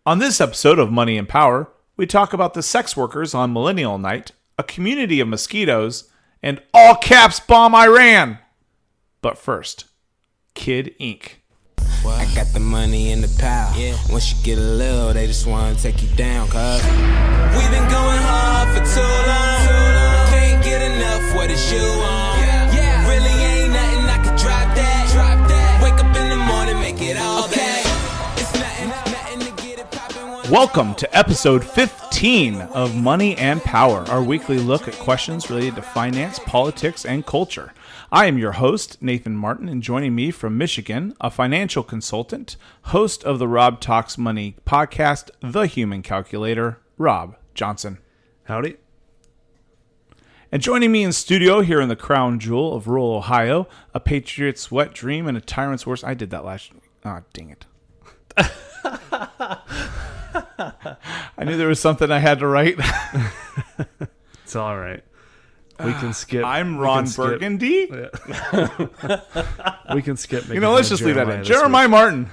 On this episode of Money and Power, we talk about the sex workers on Millennial Night, a community of mosquitoes, and all caps bomb Iran. But first, Kid Ink. I got the money and the power. Yeah. Once you get a little, they just want to take you down, cuz we've been going hard for too long. Can't get enough, what is you on? Yeah. Really ain't nothing, I could drop that. Wake up in the morning, make it all day. It's nothing to get it poppin'. Welcome to episode 15 of Money and Power, our weekly look at questions related to finance, politics, and culture. I am your host, Nathan Martin, and joining me from Michigan, a financial consultant, host of the Rob Talks Money podcast, The Human Calculator, Rob Johnson. Howdy. And joining me in studio here in the crown jewel of rural Ohio, a patriot's wet dream and a tyrant's worst. I did that last week. Ah, dang it. I knew there was something I had to write. It's all right. We can skip. I'm Ron Burgundy. Yeah. We can skip. Let's just leave that in. Jeremiah Martin.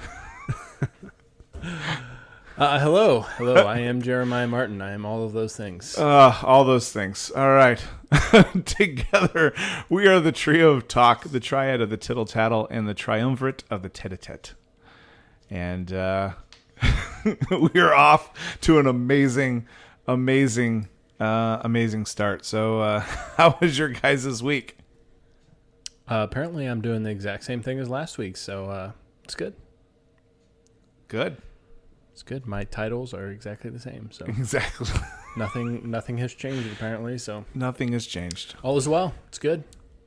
Hello. I am Jeremiah Martin. I am all of those things. All those things. All right. Together, we are the trio of talk, the triad of the tittle tattle, and the triumvirate of the tete-a-tete. And we are off to an amazing start. So, how was your guys' week? Apparently, I'm doing the exact same thing as last week, so it's good. Good. It's good. My titles are exactly the same, so Exactly. nothing has changed apparently. So Nothing has changed. all is well. It's good.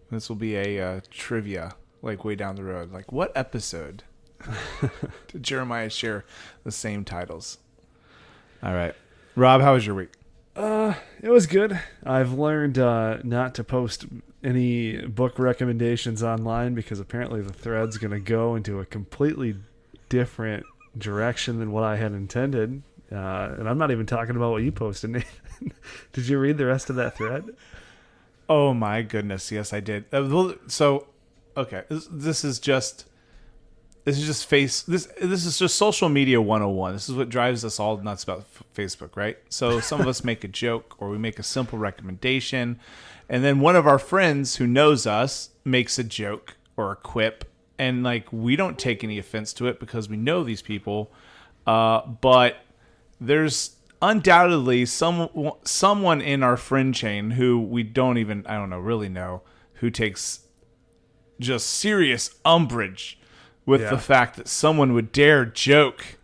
This will be a trivia, like way down the road. Like, what episode did Jeremiah share the same titles? All right, Rob, how was your week? It was good. I've learned not to post any book recommendations online because apparently the thread's going to go into a completely different direction than what I had intended. And I'm not even talking about what you posted, Nathan. Did you read the rest of that thread? Oh my goodness, yes I did. So, okay, this is just social media 101. This is what drives us all nuts about Facebook, right? So some of us make a joke or we make a simple recommendation, and then one of our friends who knows us makes a joke or a quip, and like we don't take any offense to it because we know these people, but there's undoubtedly someone in our friend chain who we really know, who takes just serious umbrage with the fact that someone would dare joke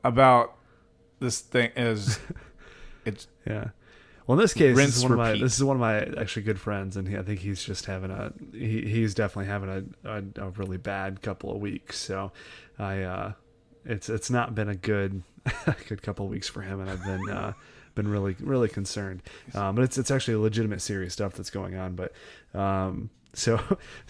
about this thing as it's Well, in this case, this is one of my actually good friends, and I think he's just he's definitely having a really bad couple of weeks. So, it's not been a good couple of weeks for him, and I've been really concerned. But it's actually legitimate serious stuff that's going on. But so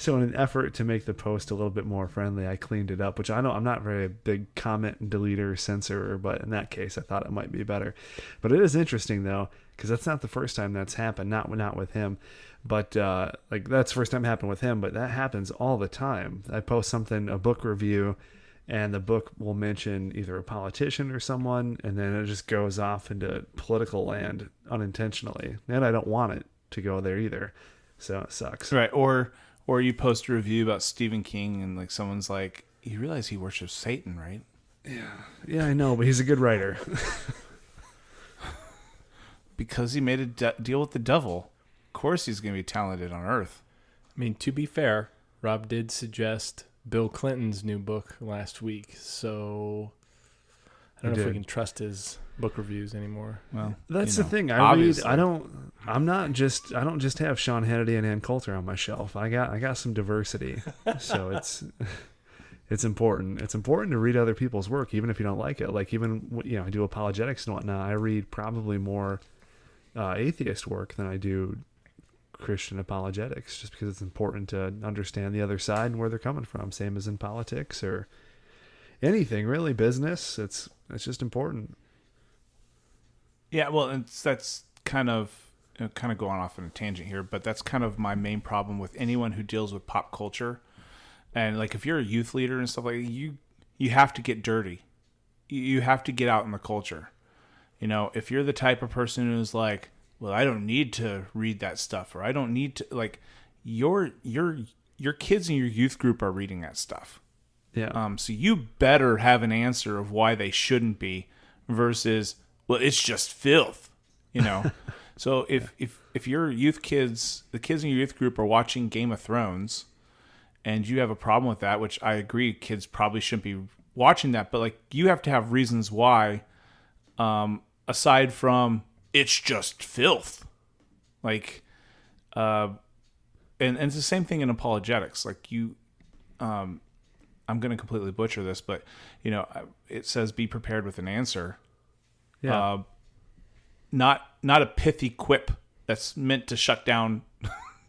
in an effort to make the post a little bit more friendly, I cleaned it up. Which I know I'm not very big comment deleter censorer, but in that case, I thought it might be better. But it is interesting though, because that's not the first time that's happened. Not with him, but that's the first time it happened with him. But that happens all the time. I post a book review, and the book will mention either a politician or someone, and then it just goes off into political land unintentionally. And I don't want it to go there either. So it sucks. Right. Or you post a review about Stephen King, and like someone's like, you realize he worships Satan, right? Yeah, I know, but he's a good writer. Because he made a deal with the devil. Of course he's going to be talented on earth. I mean, to be fair, Rob did suggest Bill Clinton's new book last week, so I don't know if we can trust his book reviews anymore. Well, that's the thing. I don't just have Sean Hannity and Ann Coulter on my shelf. I got some diversity. So it's important. It's important to read other people's work, even if you don't like it. Like even I do apologetics and whatnot. I read probably more atheist work than I do Christian apologetics, just because it's important to understand the other side and where they're coming from. Same as in politics or anything really, business. It's just important. Yeah, well, that's kind of going off on a tangent here, but that's kind of my main problem with anyone who deals with pop culture. And like if you're a youth leader and stuff like that, you have to get dirty. you have to get out in the culture. You know, if you're the type of person who's like, well, I don't need to read that stuff, or I don't need to, like, your kids in your youth group are reading that stuff. Yeah. So you better have an answer of why they shouldn't be, versus, well, it's just filth, you know. So if your youth kids, the kids in your youth group are watching Game of Thrones, and you have a problem with that, which I agree, kids probably shouldn't be watching that, but like, you have to have reasons why, aside from it's just filth. Like, and it's the same thing in apologetics. Like, you, I'm going to completely butcher this, but you know, it says be prepared with an answer. Yeah. Not a pithy quip that's meant to shut down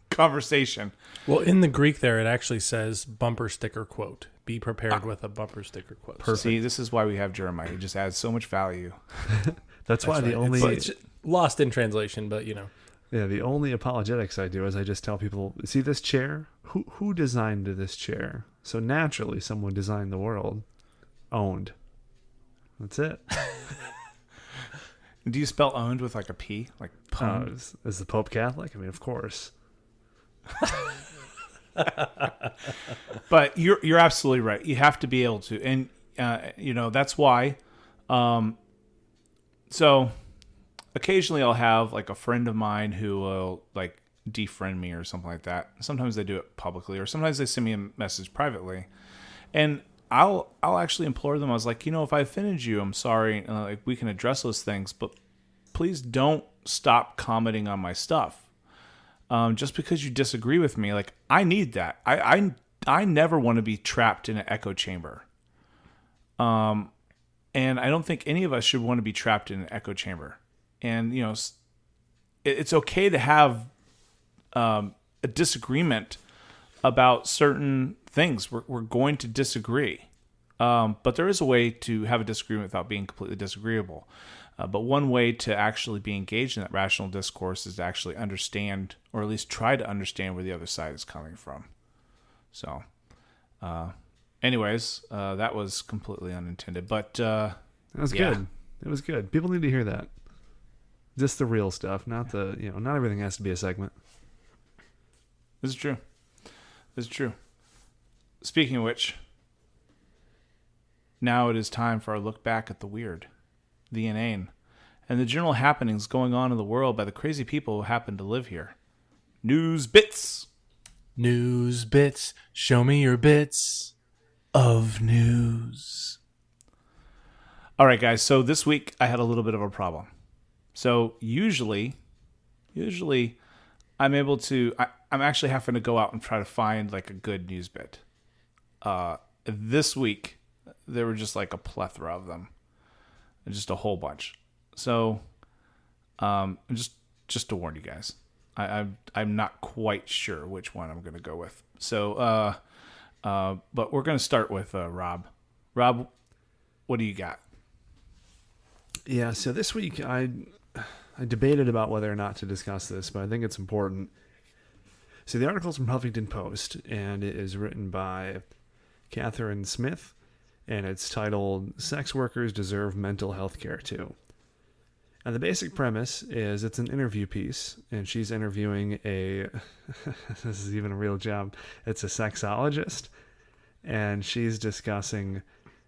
conversation. Well, in the Greek there, it actually says bumper sticker quote. Be prepared with a bumper sticker quote. Perfect. See, this is why we have Jeremiah. He just adds so much value. That's why the only... It's lost in translation, but you know. Yeah, the only apologetics I do is I just tell people, see this chair? Who designed this chair? So naturally, someone designed the world. Owned. That's it. Do you spell owned with like a P? Like pwned? Is the Pope Catholic? I mean, of course. But you're absolutely right. You have to be able to, and you know, that's why. So occasionally I'll have like a friend of mine who will like defriend me or something like that. Sometimes they do it publicly, or sometimes they send me a message privately, and I'll actually implore them. I was like, you know, if I offended you, I'm sorry. Like, we can address those things, but please don't stop commenting on my stuff. Just because you disagree with me, like, I need that. I never want to be trapped in an echo chamber. And I don't think any of us should want to be trapped in an echo chamber. And, you know, it's okay to have a disagreement about certain things. We're going to disagree. But there is a way to have a disagreement without being completely disagreeable. But one way to actually be engaged in that rational discourse is to actually understand, or at least try to understand, where the other side is coming from. So, anyways, that was completely unintended. But that was good. It was good. People need to hear that. Just the real stuff, not the, you know, not everything has to be a segment. This is true. This is true. Speaking of which, now it is time for our look back at the weird, the inane, and the general happenings going on in the world by the crazy people who happen to live here. News bits. News bits. Show me your bits of news. All right, guys. So this week I had a little bit of a problem. So usually I'm able to, I'm actually having to go out and try to find like a good news bit. This week there were just like a plethora of them, just a whole bunch. So, just to warn you guys, I'm not quite sure which one I'm going to go with. So, but we're going to start with Rob. Rob, what do you got? Yeah, so this week I debated about whether or not to discuss this, but I think it's important. So the article's from Huffington Post, and it is written by Catherine Smith, and it's titled "Sex Workers Deserve Mental Health Care Too." And the basic premise is it's an interview piece, and she's interviewing this is even a real job, it's a sexologist, and she's discussing,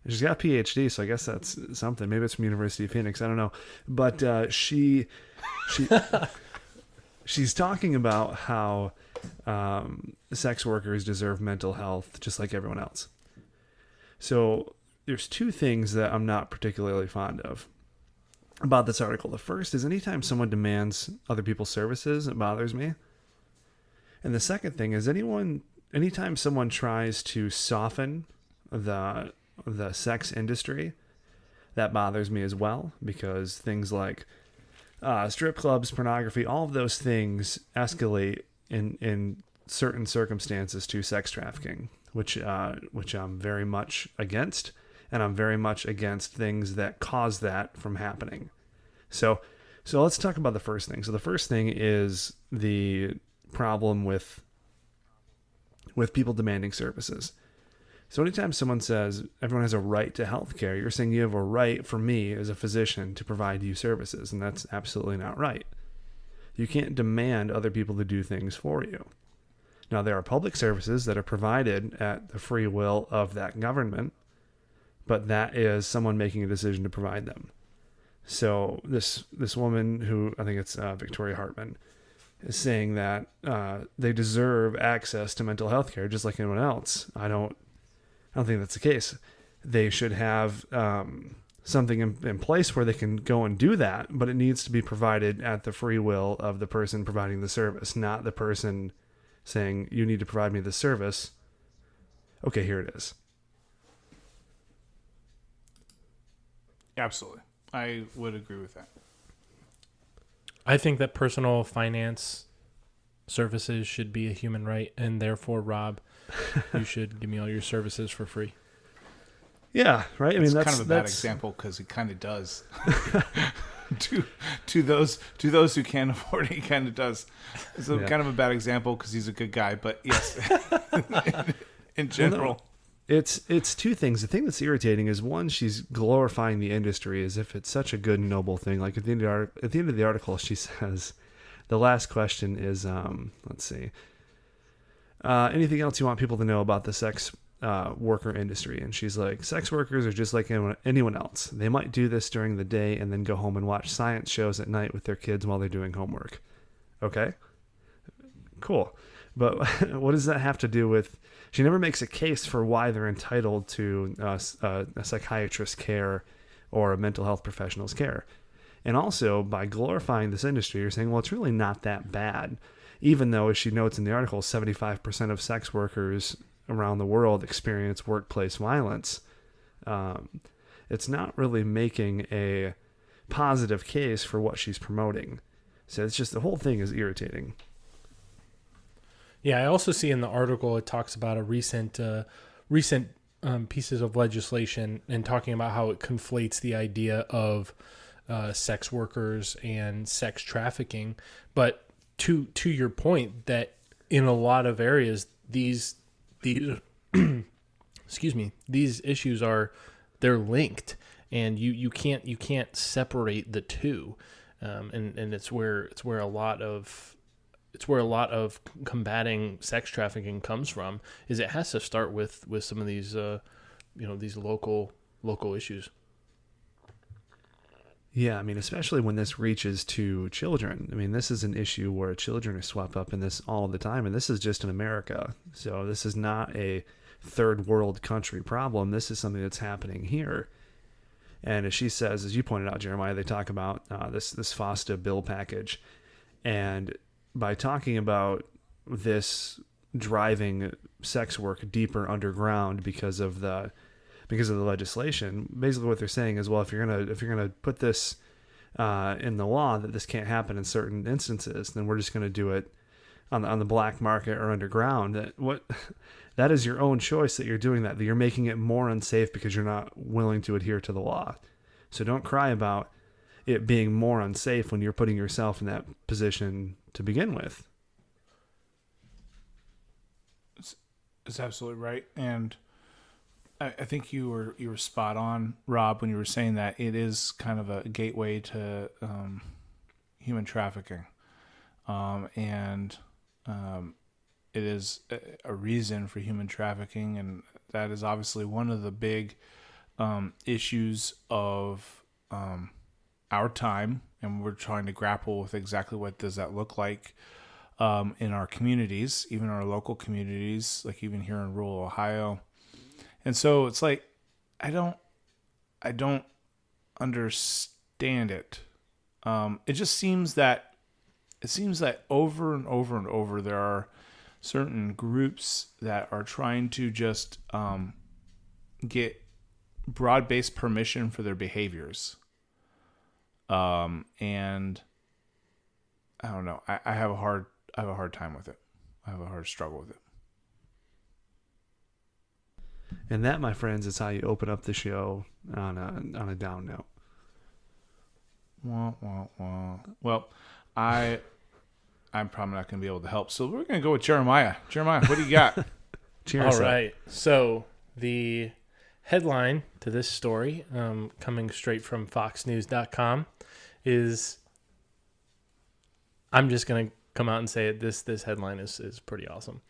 she's got a PhD, so I guess that's something. Maybe it's from University of Phoenix, I don't know. But she's talking about how sex workers deserve mental health just like everyone else. So there's two things that I'm not particularly fond of about this article. The first is anytime someone demands other people's services, it bothers me. And the second thing is anytime someone tries to soften the sex industry, that bothers me as well, because things like strip clubs, pornography, all of those things escalate in certain circumstances to sex trafficking, which I'm very much against, and I'm very much against things that cause that from happening. So let's talk about the first thing. So the first thing is the problem with people demanding services. So anytime someone says everyone has a right to health care, you're saying you have a right for me as a physician to provide you services, and that's absolutely not right. You can't demand other people to do things for you. Now, there are public services that are provided at the free will of that government, but that is someone making a decision to provide them. So this woman, who I think it's Victoria Hartman, is saying that they deserve access to mental health care just like anyone else. I don't think that's the case. They should have something in place where they can go and do that, but it needs to be provided at the free will of the person providing the service, not the person saying, you need to provide me this service. Okay, here it is. Absolutely. I would agree with that. I think that personal finance services should be a human right, and therefore, Rob, you should give me all your services for free. Yeah, right. I mean, that's kind of a bad example because it kind of does. to those who can't afford it, he kind of does. It's kind of a bad example because he's a good guy, but yes, in general. It's two things. The thing that's irritating is, one, she's glorifying the industry as if it's such a good, noble thing. Like at the end of the article, she says, the last question is, let's see, anything else you want people to know about the sex worker industry? And she's like, sex workers are just like anyone else. They might do this during the day and then go home and watch science shows at night with their kids while they're doing homework. Okay, cool. But what does that have to do with... She never makes a case for why they're entitled to a psychiatrist's care or a mental health professional's care. And also, by glorifying this industry, you're saying, well, it's really not that bad. Even though, as she notes in the article, 75% of sex workers around the world experience workplace violence. It's not really making a positive case for what she's promoting. So it's just, the whole thing is irritating. Yeah, I also see in the article it talks about a recent pieces of legislation and talking about how it conflates the idea of sex workers and sex trafficking. But to your point, that in a lot of areas these excuse me, these issues they're linked, and you can't separate the two, and it's where a lot of combating sex trafficking comes from. Is it has to start with some of these these local issues. Yeah, I mean, especially when this reaches to children. I mean, this is an issue where children are swept up in this all the time, and this is just in America. So this is not a third world country problem. This is something that's happening here. And as she says, as you pointed out, Jeremiah, they talk about this FOSTA bill package. And by talking about this driving sex work deeper underground because of the legislation, basically what they're saying is, well, if you're gonna put this in the law that this can't happen in certain instances, then we're just gonna do it on the black market or underground. That is your own choice that you're doing that you're making it more unsafe because you're not willing to adhere to the law. So don't cry about it being more unsafe when you're putting yourself in that position to begin with. It's absolutely right, and I think you were spot on, Rob, when you were saying that it is kind of a gateway to human trafficking, and it is a reason for human trafficking, and that is obviously one of the big issues of our time, and we're trying to grapple with exactly what does that look like in our communities, even our local communities, like even here in rural Ohio. And so it's like, I don't understand it. It just seems that over and over and over there are certain groups that are trying to just get broad-based permission for their behaviors. And I don't know. I have a hard time with it. I have a hard struggle with it. And that, my friends, is how you open up the show on a down note. Wah, wah, wah. Well, I'm probably not going to be able to help. So we're going to go with Jeremiah. Jeremiah, what do you got? Cheers. All right. So the headline to this story, coming straight from foxnews.com, is, I'm just going to come out and say it. This headline is pretty awesome.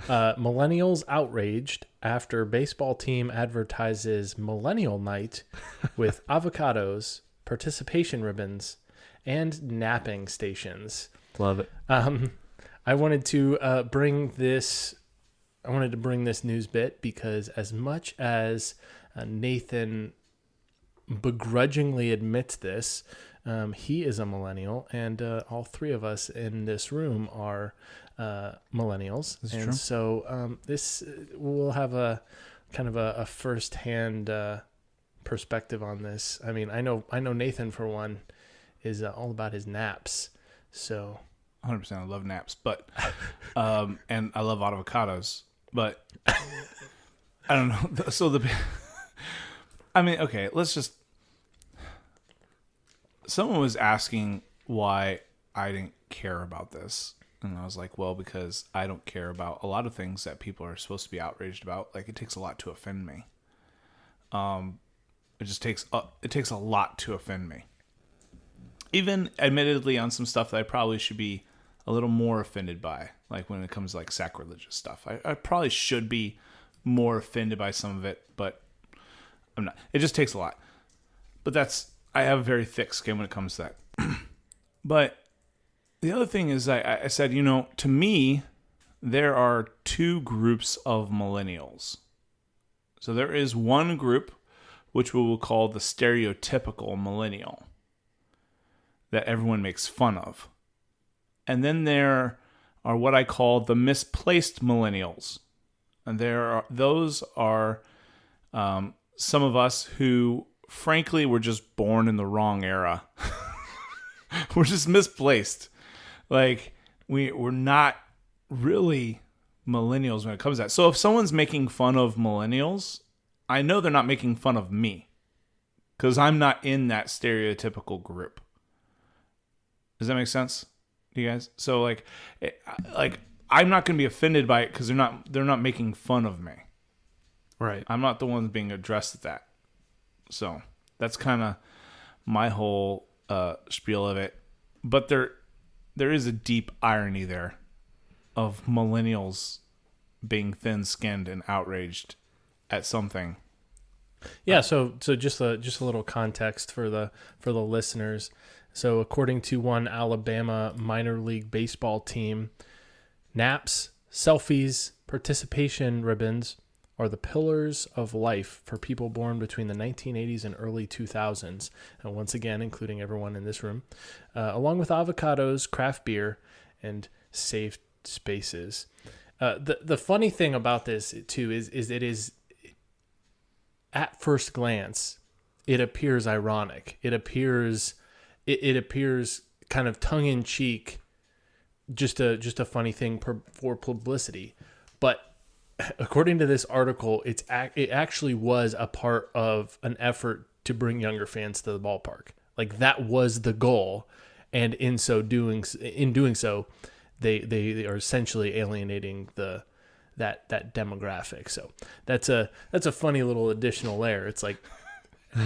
Millennials outraged after baseball team advertises Millennial Night with avocados, participation ribbons, and napping stations. Love it. I wanted to bring this news bit because as much as Nathan begrudgingly admits this, he is a millennial, and all three of us in this room are millennials. That's and true. So this we'll have a kind of a first-hand perspective on this. I mean, I know Nathan, for one, is all about his naps. So 100%. I love naps, but and I love avocados, but I don't know. So I mean, okay, let's just. Someone was asking why I didn't care about this, and I was like, well, because I don't care about a lot of things that people are supposed to be outraged about. Like, it takes a lot to offend me. It just takes a lot to offend me. Even admittedly on some stuff that I probably should be a little more offended by, like when it comes to like sacrilegious stuff. I probably should be more offended by some of it, but I'm not. It just takes a lot. But I have a very thick skin when it comes to that. But the other thing is I said, to me, there are two groups of millennials. So there is one group, which we will call the stereotypical millennial, that everyone makes fun of. And then there are what I call the misplaced millennials. And those are some of us who, frankly, were just born in the wrong era. We're just misplaced. Like, we're not really millennials when it comes to that. So if someone's making fun of millennials, I know they're not making fun of me, because I'm not in that stereotypical group. Does that make sense to you guys? So like I'm not going to be offended by it because they're not making fun of me. Right. I'm not the one being addressed at that. So that's kind of my whole spiel of it. But there is a deep irony there of millennials being thin-skinned and outraged at something. Yeah, so just a little context for the listeners. So according to one Alabama minor league baseball team, naps, selfies, participation ribbons are the pillars of life for people born between the 1980s and early 2000s. And once again, including everyone in this room, along with avocados, craft beer, and safe spaces. The funny thing about this too is it is, at first glance, it appears ironic. It appears kind of tongue in cheek, just a funny thing for publicity. But according to this article, it actually was a part of an effort to bring younger fans to the ballpark. Like, that was the goal, and in doing so, they are essentially alienating that demographic. So that's a funny little additional layer. It's like,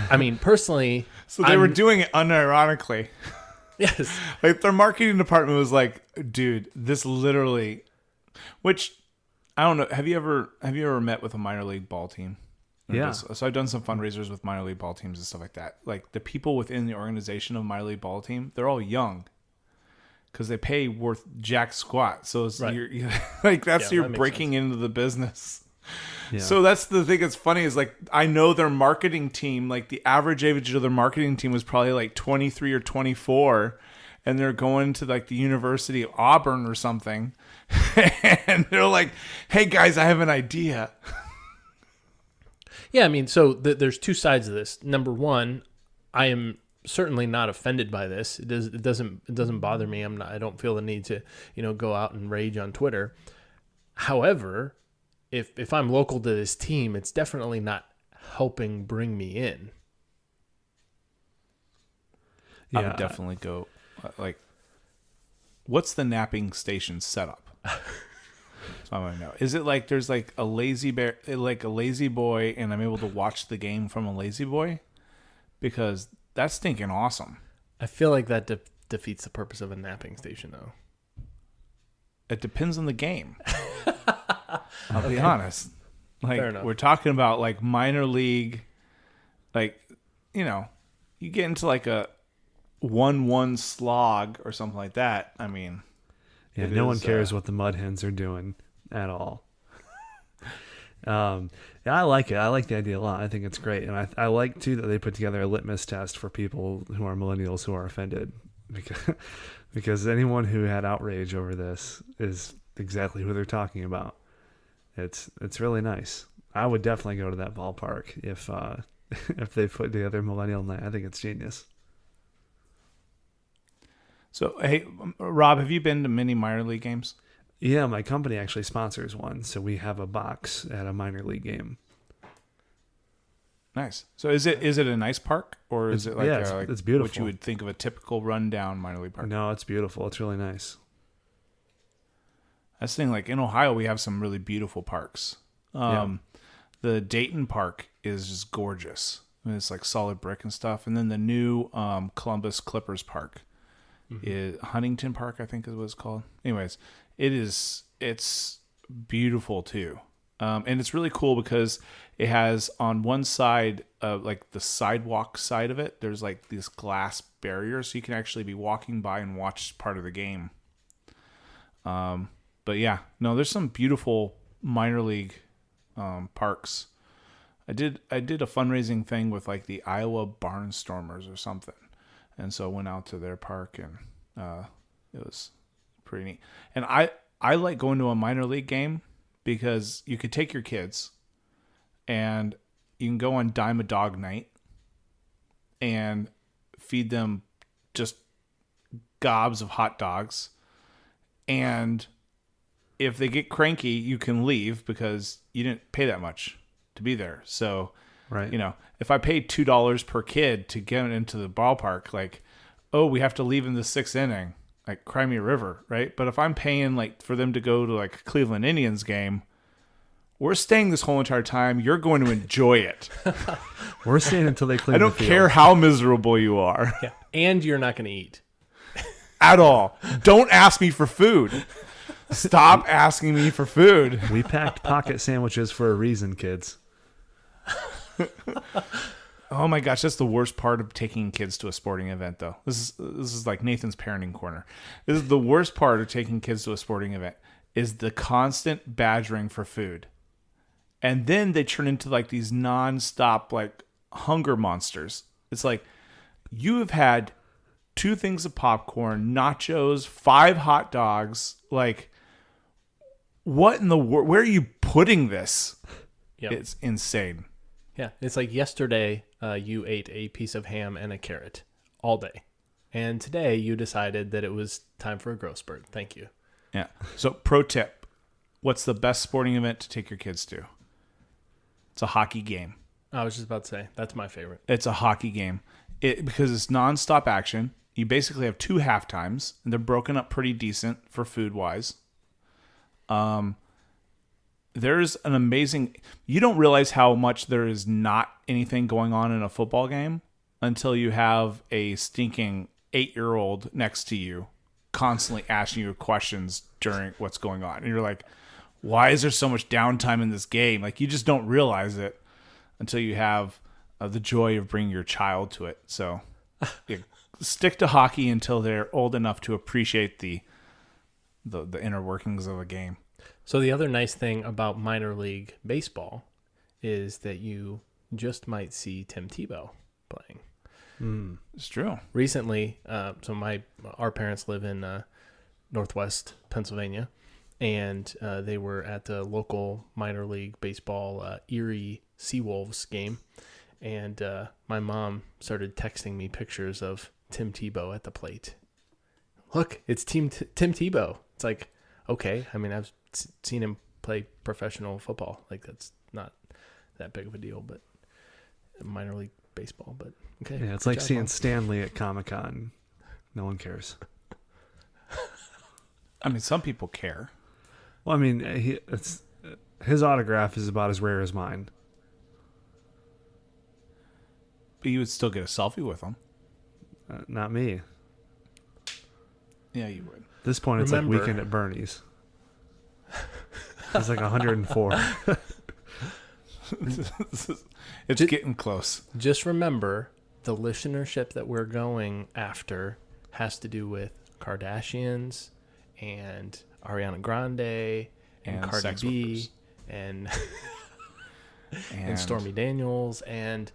I mean, personally, so they were doing it unironically. Yes. Like, their marketing department was like, dude, this literally, which I don't know. Have you ever met with a minor league ball team? Yeah. So I've done some fundraisers with minor league ball teams and stuff like that. Like, the people within the organization of minor league ball team, they're all young because they pay worth jack squat. So it's, right. you're like, that's, you're that breaking sense. into the business. Yeah. So that's the thing that's funny is, like, I know their marketing team, like, the average age of their marketing team was probably like 23 or 24, and they're going to like the University of Auburn or something. And they're like, hey guys, I have an idea. Yeah, I mean, so there's two sides of this. Number one, I am certainly not offended by this. It doesn't bother me. I don't feel the need to, go out and rage on Twitter. However, if I'm local to this team, it's definitely not helping bring me in. Yeah. I would definitely go, like, what's the napping station setup? So I want to know. Is it like there's like a lazy bear, like a lazy boy, and I'm able to watch the game from a lazy boy? Because that's stinking awesome. I feel like that defeats the purpose of a napping station, though. It depends on the game. I'll be honest. Like, Fair enough. we're talking about like minor league, like, you get into like a 1-1 slog or something like that. I mean, yeah, no one cares what the Mud Hens are doing at all. Yeah, I like it. I like the idea a lot. I think it's great. And I like, too, that they put together a litmus test for people who are millennials who are offended. Because anyone who had outrage over this is exactly who they're talking about. It's really nice. I would definitely go to that ballpark if they put together Millennial Night. I think it's genius. So, hey, Rob, have you been to many minor league games? Yeah, my company actually sponsors one, so we have a box at a minor league game. Nice. So is it a nice park, or is it like, it's beautiful. What you would think of a typical rundown minor league park? No, it's beautiful. It's really nice. That's the thing. Like in Ohio, we have some really beautiful parks. The Dayton Park is just gorgeous. I mean, it's like solid brick and stuff. And then the new Columbus Clippers Park is Huntington Park, I think is what it's called. Anyways, it's beautiful too. And it's really cool because it has on one side, like the sidewalk side of it, there's like this glass barrier, so you can actually be walking by and watch part of the game. But yeah, no, there's some beautiful minor league parks. I did a fundraising thing with like the Iowa Barnstormers or something, and so I went out to their park, and it was pretty neat. And I like going to a minor league game because you could take your kids and you can go on Dime a Dog Night and feed them just gobs of hot dogs. And if they get cranky, you can leave because you didn't pay that much to be there. So, right. If I paid $2 per kid to get into the ballpark, like, oh, we have to leave in the 6th inning, like cry me a river, right? But if I'm paying like for them to go to like a Cleveland Indians game, we're staying this whole entire time. You're going to enjoy it. We're staying until they clean I don't care how miserable you are. Yeah. And you're not going to eat. At all. Don't ask me for food. Stop asking me for food. We packed pocket sandwiches for a reason, kids. Oh my gosh, that's the worst part of taking kids to a sporting event, though. This is like Nathan's parenting corner. This is the worst part of taking kids to a sporting event is the constant badgering for food. And then they turn into like these nonstop like hunger monsters. It's like you have had 2 things of popcorn, nachos, 5 hot dogs. Like, what in the world? Where are you putting this? Yep. It's insane. Yeah, it's like yesterday you ate a piece of ham and a carrot all day. And today you decided that it was time for a growth spurt. Thank you. Yeah. So pro tip, what's the best sporting event to take your kids to? It's a hockey game. I was just about to say, that's my favorite. It's a hockey game. Because it's nonstop action. You basically have 2 halftimes, and they're broken up pretty decent for food-wise. There's an amazing... You don't realize how much there is not anything going on in a football game until you have a stinking 8-year-old next to you constantly asking you questions during what's going on. And you're like, why is there so much downtime in this game? Like, you just don't realize it until you have the joy of bringing your child to it. So yeah, stick to hockey until they're old enough to appreciate the inner workings of a game. So the other nice thing about minor league baseball is that you just might see Tim Tebow playing. It's true. Recently, our parents live in Northwest Pennsylvania, and they were at the local minor league baseball Erie Seawolves game, and my mom started texting me pictures of Tim Tebow at the plate. Look, it's Tim Tebow. It's like, okay, I mean, I've seen him play professional football. Like, that's not that big of a deal, but minor league baseball. But okay, yeah, it's like seeing Stanley at Comic-Con. No one cares. I mean, some people care. Well, I mean, his autograph is about as rare as mine. But you would still get a selfie with him. Not me. Yeah, you would. At this point, it's like Weekend at Bernie's. It's like 104. It's getting close. Just remember, the listenership that we're going after has to do with Kardashians and Ariana Grande and Cardi B and and Stormy Daniels, and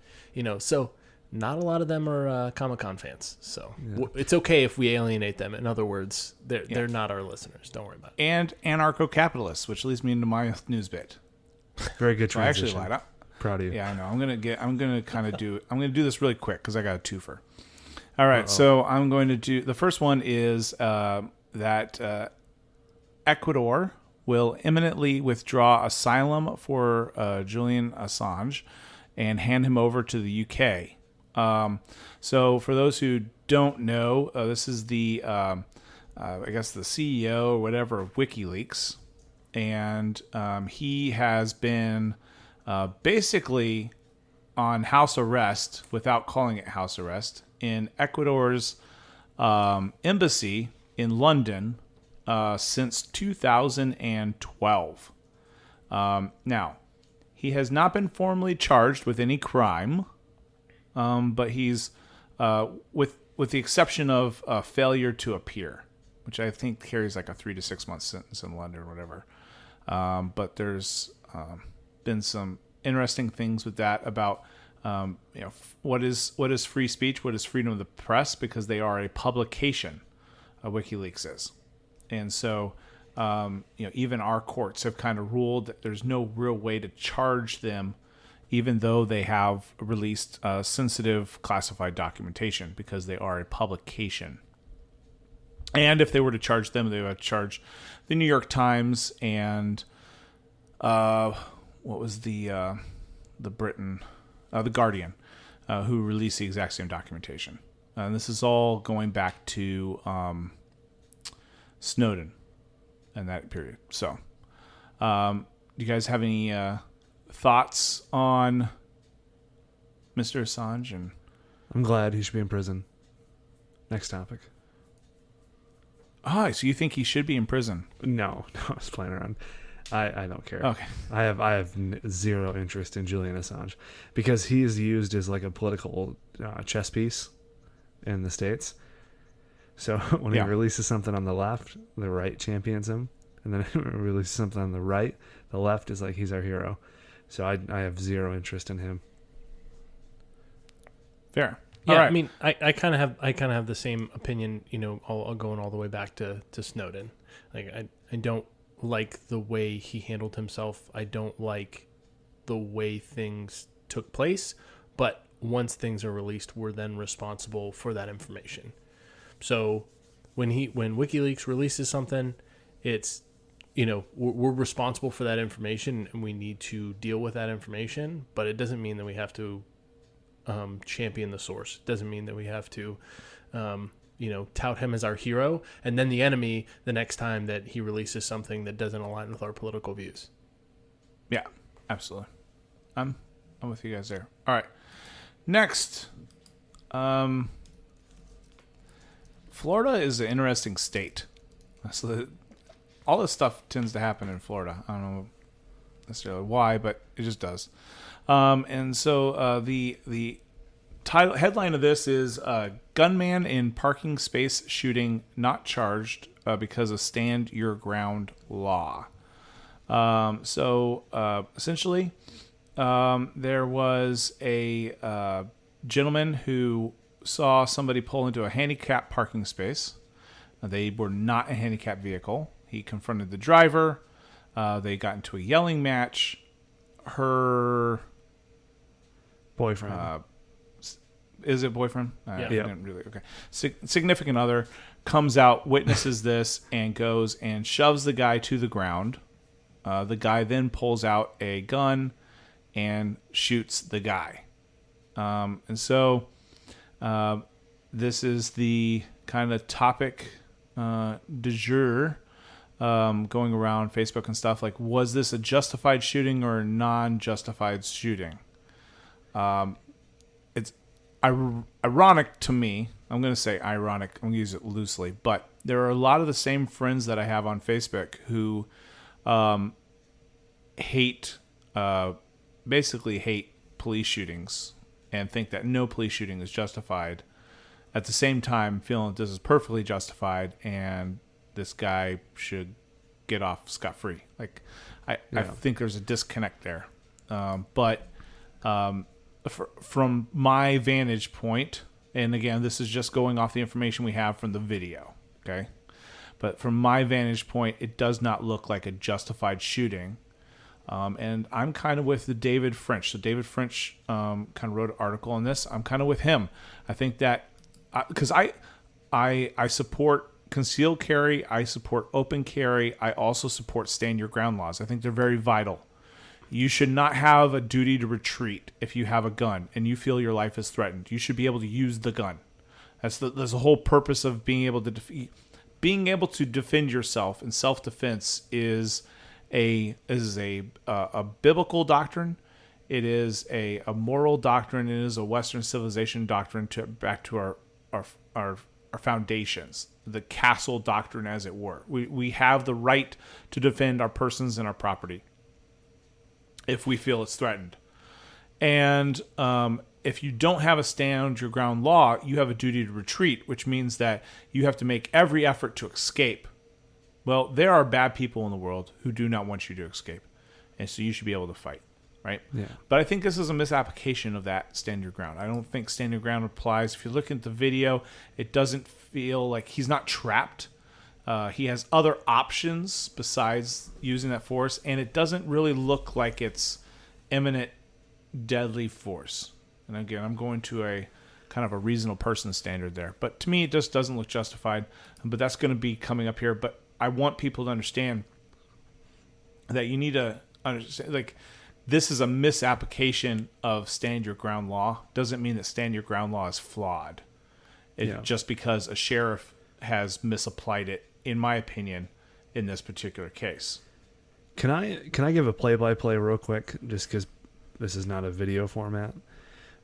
so not a lot of them are Comic-Con fans. So it's okay if we alienate them. In other words, they're not our listeners. Don't worry about it. And anarcho-capitalists, which leads me into my news bit. Very good transition. I actually lied up. Proud of you. Yeah, I know. I'm gonna do this really quick because I got a twofer. All right, so I'm going to do the first one is that Ecuador will imminently withdraw asylum for Julian Assange and hand him over to the UK. So for those who don't know, this is the I guess the CEO or whatever of WikiLeaks, and he has been basically on house arrest without calling it house arrest in Ecuador's embassy in London since 2012. Now, he has not been formally charged with any crime, but he's with the exception of failure to appear, which I think carries like a 3 to 6 month sentence in London or whatever. But there's been some interesting things with that about what is free speech, what is freedom of the press, because they are a publication. WikiLeaks is, and so even our courts have kind of ruled that there's no real way to charge them, even though they have released sensitive classified documentation, because they are a publication. And if they were to charge them, they would charge the New York Times and what was the Britain, the Guardian, who released the exact same documentation. And this is all going back to Snowden and that period. So, do you guys have any thoughts on Mr. Assange? And I'm glad he should be in prison. Next topic. So you think he should be in prison? No, I was playing around. I don't care. Okay. I have zero interest in Julian Assange because he is used as like a political chess piece in the States. So when he releases something on the left, the right champions him, and then he releases something on the right, the left is like he's our hero. So I have zero interest in him. Fair. Yeah, all right. I mean, I kind of have the same opinion. All going all the way back to Snowden. Like I don't like the way he handled himself. I don't like the way things took place. But once things are released, we're then responsible for that information. So when WikiLeaks releases something, it's we're responsible for that information and we need to deal with that information. But it doesn't mean that we have to champion the source. It doesn't mean that we have to tout him as our hero and then the enemy the next time that he releases something that doesn't align with our political views. Yeah, absolutely. I'm with you guys there. All right. Next, Florida is an interesting state. So all this stuff tends to happen in Florida. I don't know necessarily why, but it just does. And so the headline of this is gunman in parking space shooting not charged because of stand your ground law. Essentially, there was a gentleman who saw somebody pull into a handicapped parking space. They were not a handicapped vehicle. He confronted the driver. They got into a yelling match. Her boyfriend. Is it boyfriend? Yeah. Didn't really. Okay. Significant other comes out, witnesses this, and goes and shoves the guy to the ground. The guy then pulls out a gun and shoots the guy. And so this is the kind of topic du jour going around Facebook and stuff. Like, was this a justified shooting or a non-justified shooting? It's ironic to me. I'm going to say ironic. I'm going to use it loosely. But there are a lot of the same friends that I have on Facebook who basically hate police shootings and think that no police shooting is justified. At the same time, feeling that this is perfectly justified and this guy should get off scot-free. Like, I think there's a disconnect there. But from my vantage point, and again, this is just going off the information we have from the video, okay? But from my vantage point, it does not look like a justified shooting. And I'm kind of with the David French. So David French kind of wrote an article on this. I'm kind of with him. I think that because I support concealed carry, I support open carry, I also support stand your ground laws. I think they're very vital. You should not have a duty to retreat if you have a gun and you feel your life is threatened. You should be able to use the gun. That's the whole purpose of being able to defend yourself. And self-defense is a biblical doctrine. It is a moral doctrine. It is a Western civilization doctrine back to our foundations, the castle doctrine, as it were. We have the right to defend our persons and our property if we feel it's threatened. And if you don't have a stand your ground law, you have a duty to retreat, which means that you have to make every effort to escape. Well, there are bad people in the world who do not want you to escape. And so you should be able to fight, right? Yeah. But I think this is a misapplication of that stand your ground. I don't think stand your ground applies. If you look at the video, it doesn't feel like he's not trapped. He has other options besides using that force, and it doesn't really look like it's imminent deadly force. And again, I'm going to a kind of a reasonable person standard there. But to me, it just doesn't look justified. But that's going to be coming up here. But I want people to understand that you need to understand, like, this is a misapplication of stand your ground law. Doesn't mean that stand your ground law is flawed. Just because a sheriff has misapplied it, in my opinion, in this particular case. Can I give a play-by-play real quick, just because this is not a video format?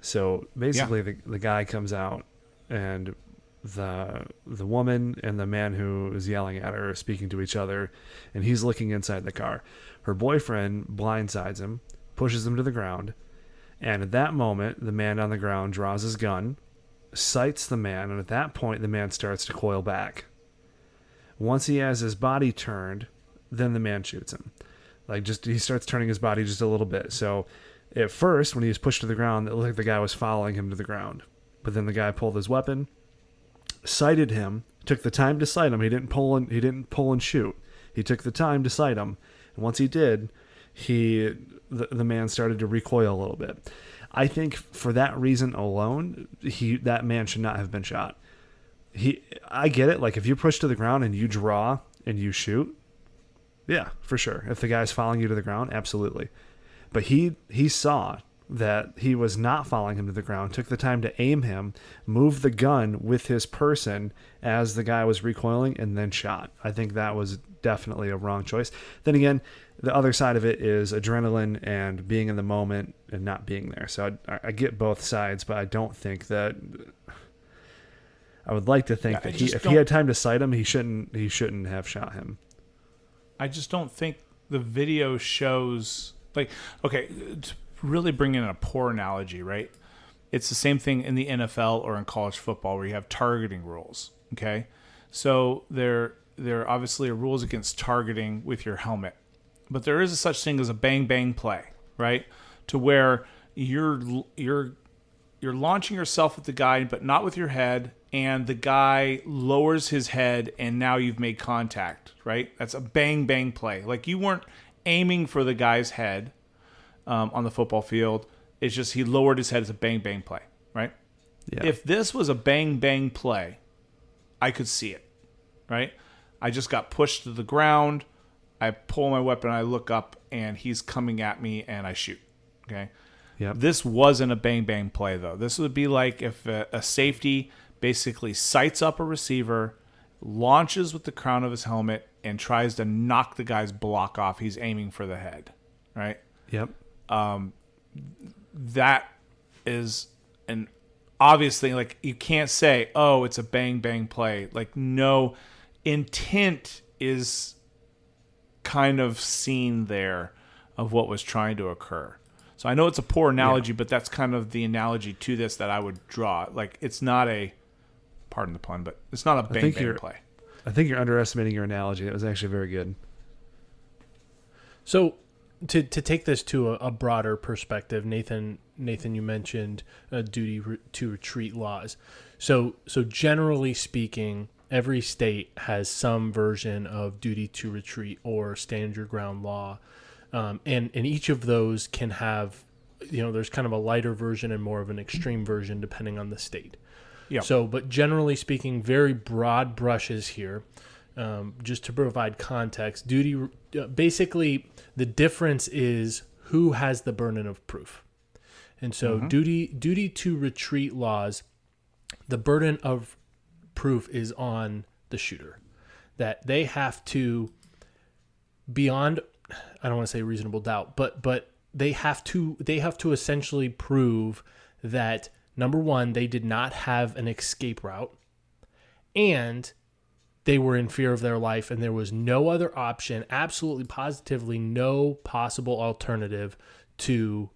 So basically, the guy comes out, and the woman and the man who is yelling at her are speaking to each other, and he's looking inside the car. Her boyfriend blindsides him, pushes him to the ground, and at that moment, the man on the ground draws his gun, sights the man, and at that point, the man starts to coil back. Once he has his body turned, then the man shoots him. He starts turning his body just a little bit. So at first, when he was pushed to the ground, it looked like the guy was following him to the ground. But then the guy pulled his weapon, sighted him, took the time to sight him. He didn't pull and shoot. He took the time to sight him. And once he did, the man started to recoil a little bit. I think for that reason alone, that man should not have been shot. I get it. Like, if you push to the ground and you draw and you shoot, yeah, for sure. If the guy's following you to the ground, absolutely. But he saw that he was not following him to the ground, took the time to aim him, move the gun with his person as the guy was recoiling, and then shot. I think that was definitely a wrong choice. Then again, the other side of it is adrenaline and being in the moment and not being there. So I get both sides, but I don't think that... I would like to think that if he had time to sight him, he shouldn't have shot him. I just don't think the video shows, like, okay, to really bring in a poor analogy, right? It's the same thing in the NFL or in college football where you have targeting rules, okay? So there obviously are rules against targeting with your helmet, but there is a such thing as a bang-bang play, right? To where you're launching yourself at the guy, but not with your head, and the guy lowers his head, and now you've made contact, right? That's a bang-bang play. Like, you weren't aiming for the guy's head on the football field. It's just he lowered his head as a bang-bang play, right? Yeah. If this was a bang-bang play, I could see it, right? I just got pushed to the ground. I pull my weapon, I look up, and he's coming at me, and I shoot, okay? Yep. This wasn't a bang-bang play, though. This would be like if a safety basically sights up a receiver, launches with the crown of his helmet, and tries to knock the guy's block off, he's aiming for the head, right? Yep. That is an obvious thing. Like, you can't say, oh, it's a bang bang play. Like, no, intent is kind of seen there of what was trying to occur. So I know it's a poor analogy, but that's kind of the analogy to this that I would draw. Like, it's not a, pardon the pun, but it's not a bang bang play. I think you're underestimating your analogy. It was actually very good. So to take this to a broader perspective, Nathan, you mentioned duty to retreat laws. So generally speaking, every state has some version of duty to retreat or stand your ground law. And each of those can have, there's kind of a lighter version and more of an extreme version depending on the state. Yeah. So, but generally speaking, very broad brushes here. Just to provide context, basically the difference is who has the burden of proof. And so duty to retreat laws, the burden of proof is on the shooter, that they have to, beyond, I don't want to say reasonable doubt, but they have to essentially prove that, number one, they did not have an escape route, and they were in fear of their life, and there was no other option, absolutely positively no possible alternative to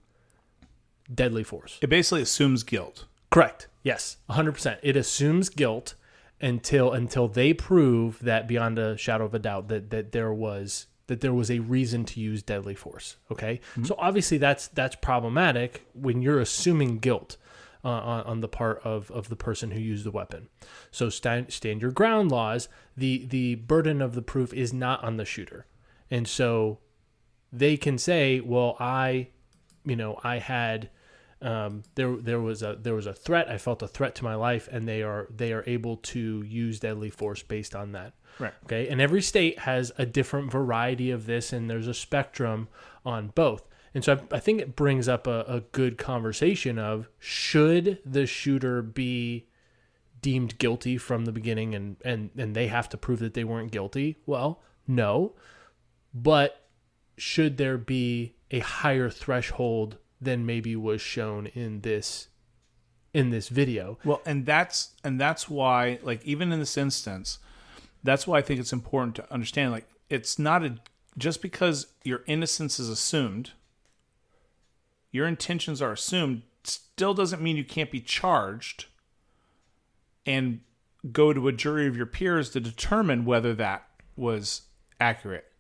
deadly force. It basically assumes guilt. Correct. Yes, 100%. It assumes guilt until they prove that beyond a shadow of a doubt that there was a reason to use deadly force. Okay, so obviously that's problematic when you're assuming guilt on the part of the person who used the weapon. So stand your ground laws, the burden of the proof is not on the shooter, and so they can say, well, I had there was a threat. I felt a threat to my life, and they are able to use deadly force based on that. Right. Okay. And every state has a different variety of this, and there's a spectrum on both. And so I think it brings up a good conversation of, should the shooter be deemed guilty from the beginning and they have to prove that they weren't guilty? Well, no. But should there be a higher threshold than maybe was shown in this video? Well, and that's why, like, even in this instance, that's why I think it's important to understand, like, it's not just because your innocence is assumed, your intentions are assumed, still doesn't mean you can't be charged and go to a jury of your peers to determine whether that was accurate,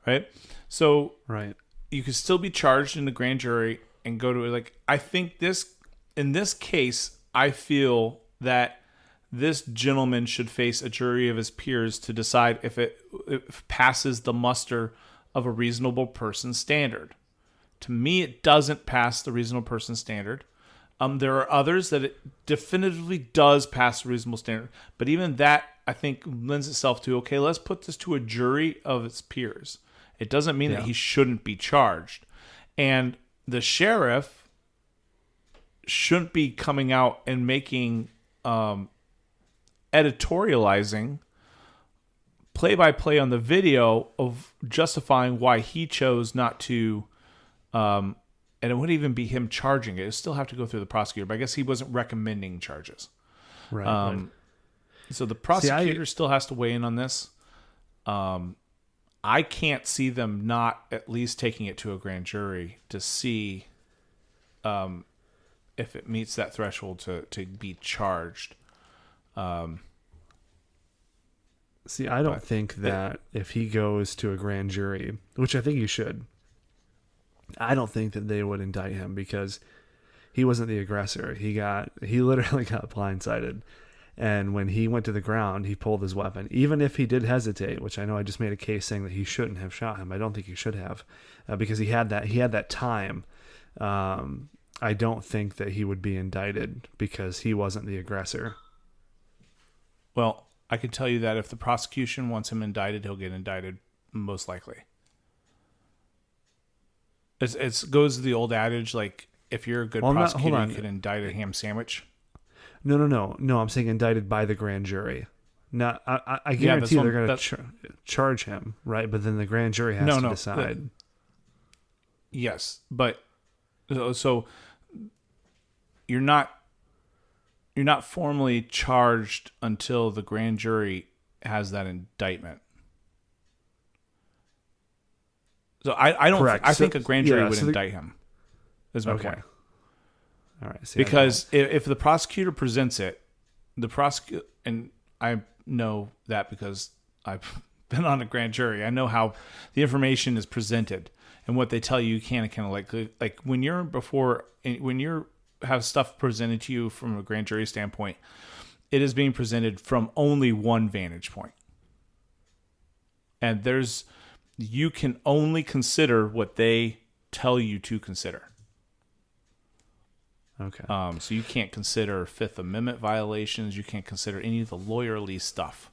right? So right, you could still be charged in the grand jury and go to, like, I think in this case, I feel that this gentleman should face a jury of his peers to decide if it passes the muster of a reasonable person standard. To me, it doesn't pass the reasonable person standard. There are others that it definitively does pass the reasonable standard, but even that, I think, lends itself to, okay, let's put this to a jury of its peers. It doesn't mean that he shouldn't be charged. And the sheriff shouldn't be coming out and making editorializing play-by-play on the video of justifying why he chose not to, and it wouldn't even be him charging it. It would still have to go through the prosecutor, but I guess he wasn't recommending charges. Right. So the prosecutor still has to weigh in on this. I can't see them not at least taking it to a grand jury to see if it meets that threshold to be charged. See, I don't think that if he goes to a grand jury, which I think he should, I don't think that they would indict him because he wasn't the aggressor. He literally got blindsided. And when he went to the ground, he pulled his weapon. Even if he did hesitate, which I know I just made a case saying that he shouldn't have shot him. I don't think he should have, because he had that time. I don't think that he would be indicted because he wasn't the aggressor. Well, I can tell you that if the prosecution wants him indicted, he'll get indicted, most likely. It goes to the old adage, like, if you're a good prosecutor, you can indict a ham sandwich. No. I'm saying indicted by the grand jury, No, I guarantee they're going to charge him, right? But then the grand jury has to decide. Yes, but so you're not formally charged until the grand jury has that indictment. So I don't. Correct. I think a grand jury would indict him. Is my point. All right. See, because if the prosecutor presents it, the prosecutor, and I know that because I've been on a grand jury. I know how the information is presented and what they tell you can and can't. Like when you have stuff presented to you from a grand jury standpoint, it is being presented from only one vantage point. And you can only consider what they tell you to consider. Okay. So you can't consider Fifth Amendment violations. You can't consider any of the lawyerly stuff.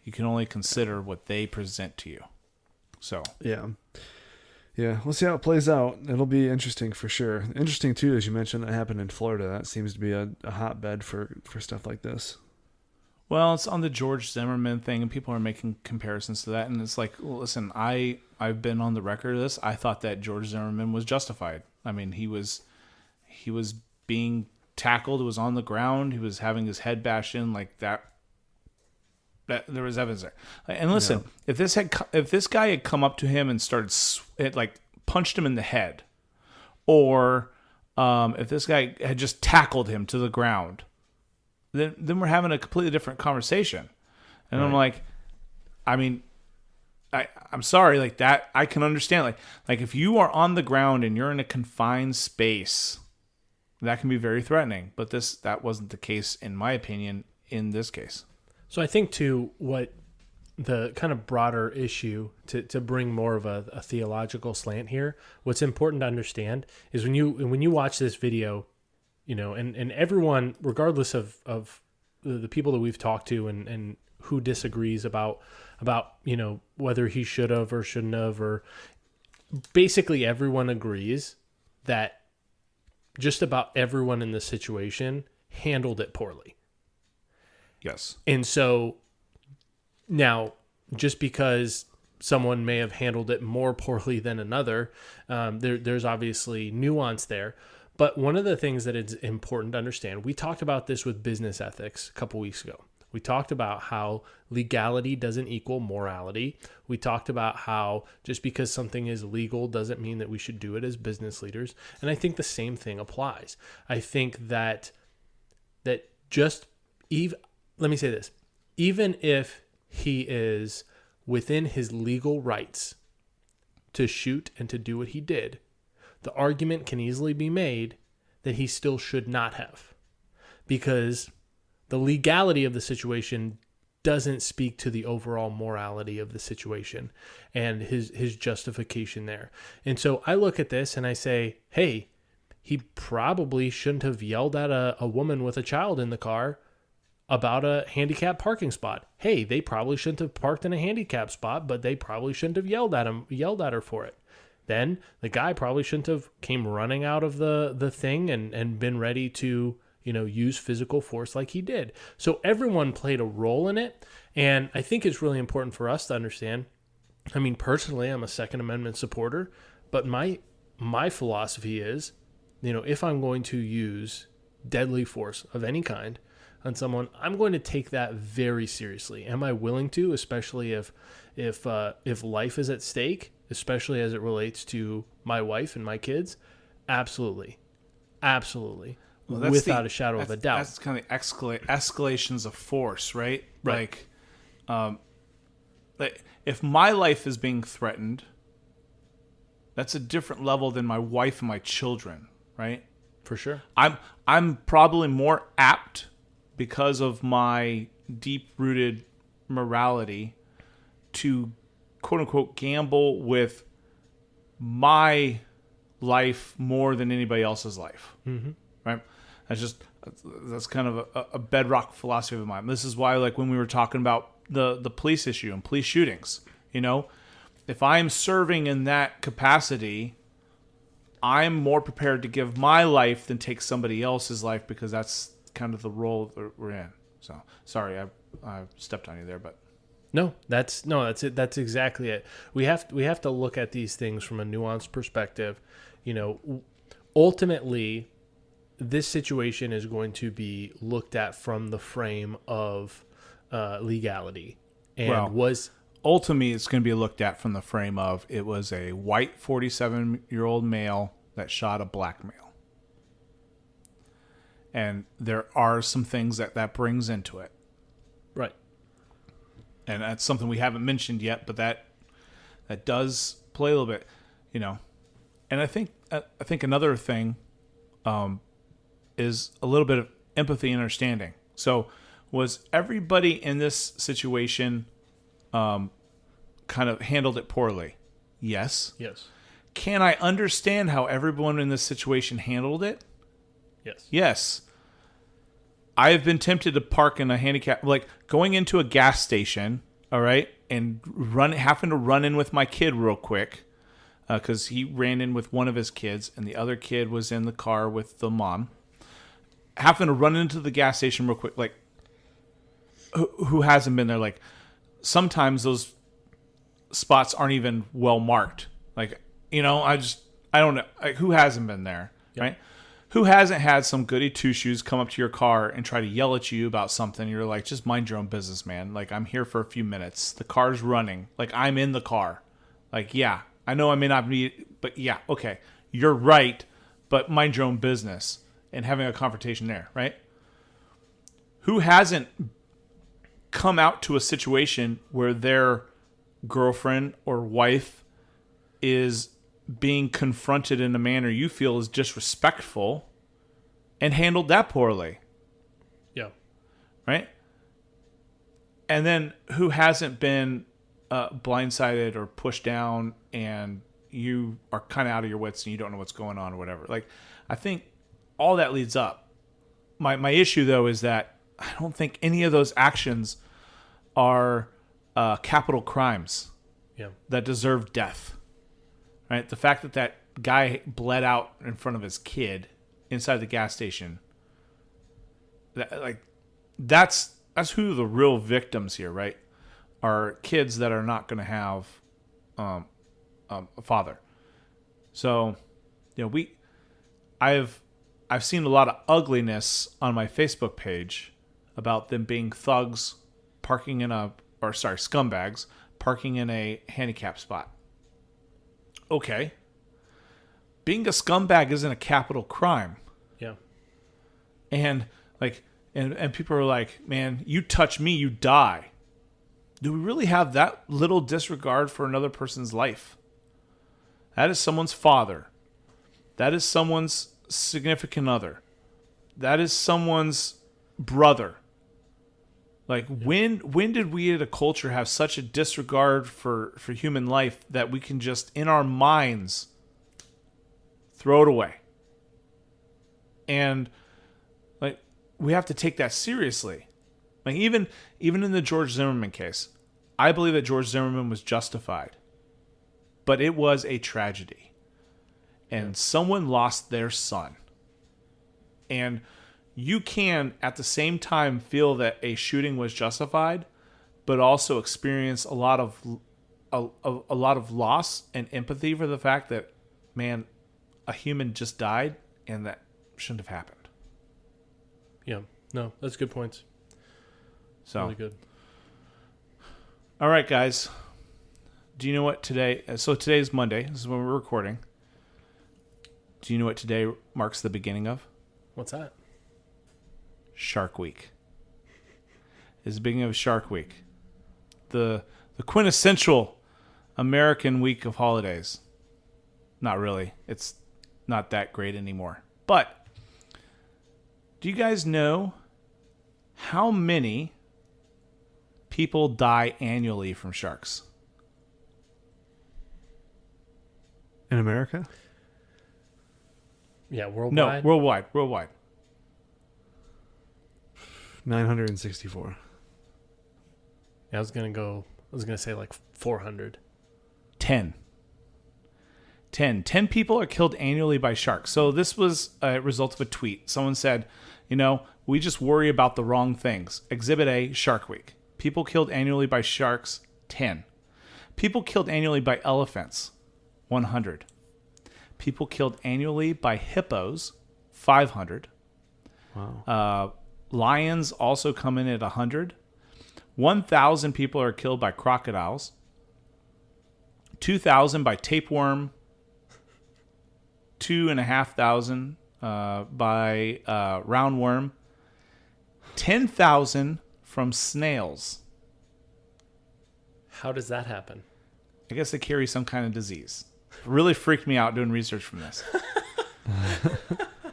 You can only consider what they present to you. So yeah, we'll see how it plays out. It'll be interesting for sure. Interesting too, as you mentioned, that happened in Florida. That seems to be a hotbed for stuff like this. Well, it's on the George Zimmerman thing, and people are making comparisons to that. And it's like, well, listen, I've been on the record of this. I thought that George Zimmerman was justified. I mean, he was being tackled, was on the ground, he was having his head bashed in like that. That there was evidence there. And listen, if this guy had come up to him and started punched him in the head, or if this guy had just tackled him to the ground, then we're having a completely different conversation. And right. I'm like, I mean, I'm sorry, like that I can understand. Like if you are on the ground and you're in a confined space, that can be very threatening. But that wasn't the case, in my opinion, in this case. So I think too, what the kind of broader issue to bring more of a theological slant here, what's important to understand is when you watch this video, you know, and everyone, regardless of the people that we've talked to and who disagrees about, you know, whether he should have or shouldn't have, or basically everyone agrees that just about everyone in the situation handled it poorly. Yes. And so now, just because someone may have handled it more poorly than another, there's obviously nuance there. But one of the things that is important to understand, we talked about this with business ethics a couple weeks ago. We talked about how legality doesn't equal morality. We talked about how just because something is legal doesn't mean that we should do it as business leaders. And I think the same thing applies. I think that just let me say this. Even if he is within his legal rights to shoot and to do what he did, the argument can easily be made that he still should not have, because the legality of the situation doesn't speak to the overall morality of the situation and his justification there. And so I look at this and I say, hey, he probably shouldn't have yelled at a woman with a child in the car about a handicapped parking spot. Hey, they probably shouldn't have parked in a handicapped spot, but they probably shouldn't have yelled at her for it. Then the guy probably shouldn't have came running out of the thing and been ready to, you know, use physical force like he did. So everyone played a role in it. And I think it's really important for us to understand. I mean, personally, I'm a Second Amendment supporter, but my philosophy is, you know, if I'm going to use deadly force of any kind on someone, I'm going to take that very seriously. Am I willing to, especially if life is at stake, especially as it relates to my wife and my kids? Absolutely. Well, without a shadow of a doubt. That's kind of escalations of force, right? Right. Like if my life is being threatened, that's a different level than my wife and my children, right? For sure. I'm probably more apt, because of my deep-rooted morality, to quote-unquote gamble with my life more than anybody else's life. Mm-hmm. Right? That's kind of a bedrock philosophy of mine. This is why, like, when we were talking about the police issue and police shootings, you know, if I'm serving in that capacity, I'm more prepared to give my life than take somebody else's life, because that's kind of the role that we're in. So sorry, I stepped on you there, but No, that's it. That's exactly it. We have to look at these things from a nuanced perspective. You know, ultimately, this situation is going to be looked at from the frame of legality, and ultimately it's going to be looked at from the frame of it was a white 47-year-old male that shot a black male, and there are some things that brings into it, right? And that's something we haven't mentioned yet, but that does play a little bit, you know. And I think another thing is a little bit of empathy and understanding. So, was everybody in this situation kind of handled it poorly? Yes. Yes. Can I understand how everyone in this situation handled it? Yes. Yes. I have been tempted to park in a handicap, like going into a gas station, all right, and having to run in with my kid real quick because he ran in with one of his kids and the other kid was in the car with the mom. Having to run into the gas station real quick, like who hasn't been there? Like sometimes those spots aren't even well marked. Like, you know, I don't know. Like, who hasn't been there, yep. Right? Who hasn't had some goody two-shoes come up to your car and try to yell at you about something? You're like, just mind your own business, man. Like, I'm here for a few minutes. The car's running. Like, I'm in the car. Like, yeah, I know I may not be, but yeah, okay. You're right, but mind your own business. And having a confrontation there, right? Who hasn't come out to a situation where their girlfriend or wife is being confronted in a manner you feel is disrespectful and handled that poorly? Yeah. Right? And then who hasn't been blindsided or pushed down and you are kind of out of your wits and you don't know what's going on or whatever? Like, I think all that leads up. My issue, though, is that I don't think any of those actions are capital crimes that deserve death. Right? The fact that guy bled out in front of his kid inside the gas station, that's who the real victims here, right? Are kids that are not going to have a father. So, you know, I've seen a lot of ugliness on my Facebook page about them being thugs parking scumbags parking in a handicap spot. Okay. Being a scumbag isn't a capital crime. Yeah. And and people are like, man, you touch me, you die. Do we really have that little disregard for another person's life? That is someone's father. That is someone's significant other. That is someone's brother. Like, when did we as a culture have such a disregard for human life that we can just, in our minds, throw it away? And, like, we have to take that seriously. Like, even in the George Zimmerman case, I believe that George Zimmerman was justified. But it was a tragedy. And someone lost their son. And you can, at the same time, feel that a shooting was justified, but also experience a lot of loss and empathy for the fact that, man, a human just died, and that shouldn't have happened. Yeah, no, that's good points. So really good. All right, guys. Do you know what today? So today's Monday. This is when we're recording. Do you know what today marks the beginning of? What's that? Shark Week. It's the beginning of Shark Week. The quintessential American week of holidays. Not really. It's not that great anymore. But do you guys know how many people die annually from sharks? In America? Yeah, worldwide? No, worldwide. 964. I was gonna say like 400. 10 people are killed annually by sharks. So this was a result of a tweet. Someone said, you know, We just worry about the wrong things. Exhibit A, Shark Week. People killed annually by sharks, 10. People killed annually by elephants, 100. People killed annually by hippos, 500. Wow. Lions also come in at 100. 1,000 people are killed by crocodiles. 2,000 by tapeworm. 2,500 by roundworm. 10,000 from snails. How does that happen? I guess they carry some kind of disease. It really freaked me out doing research from this.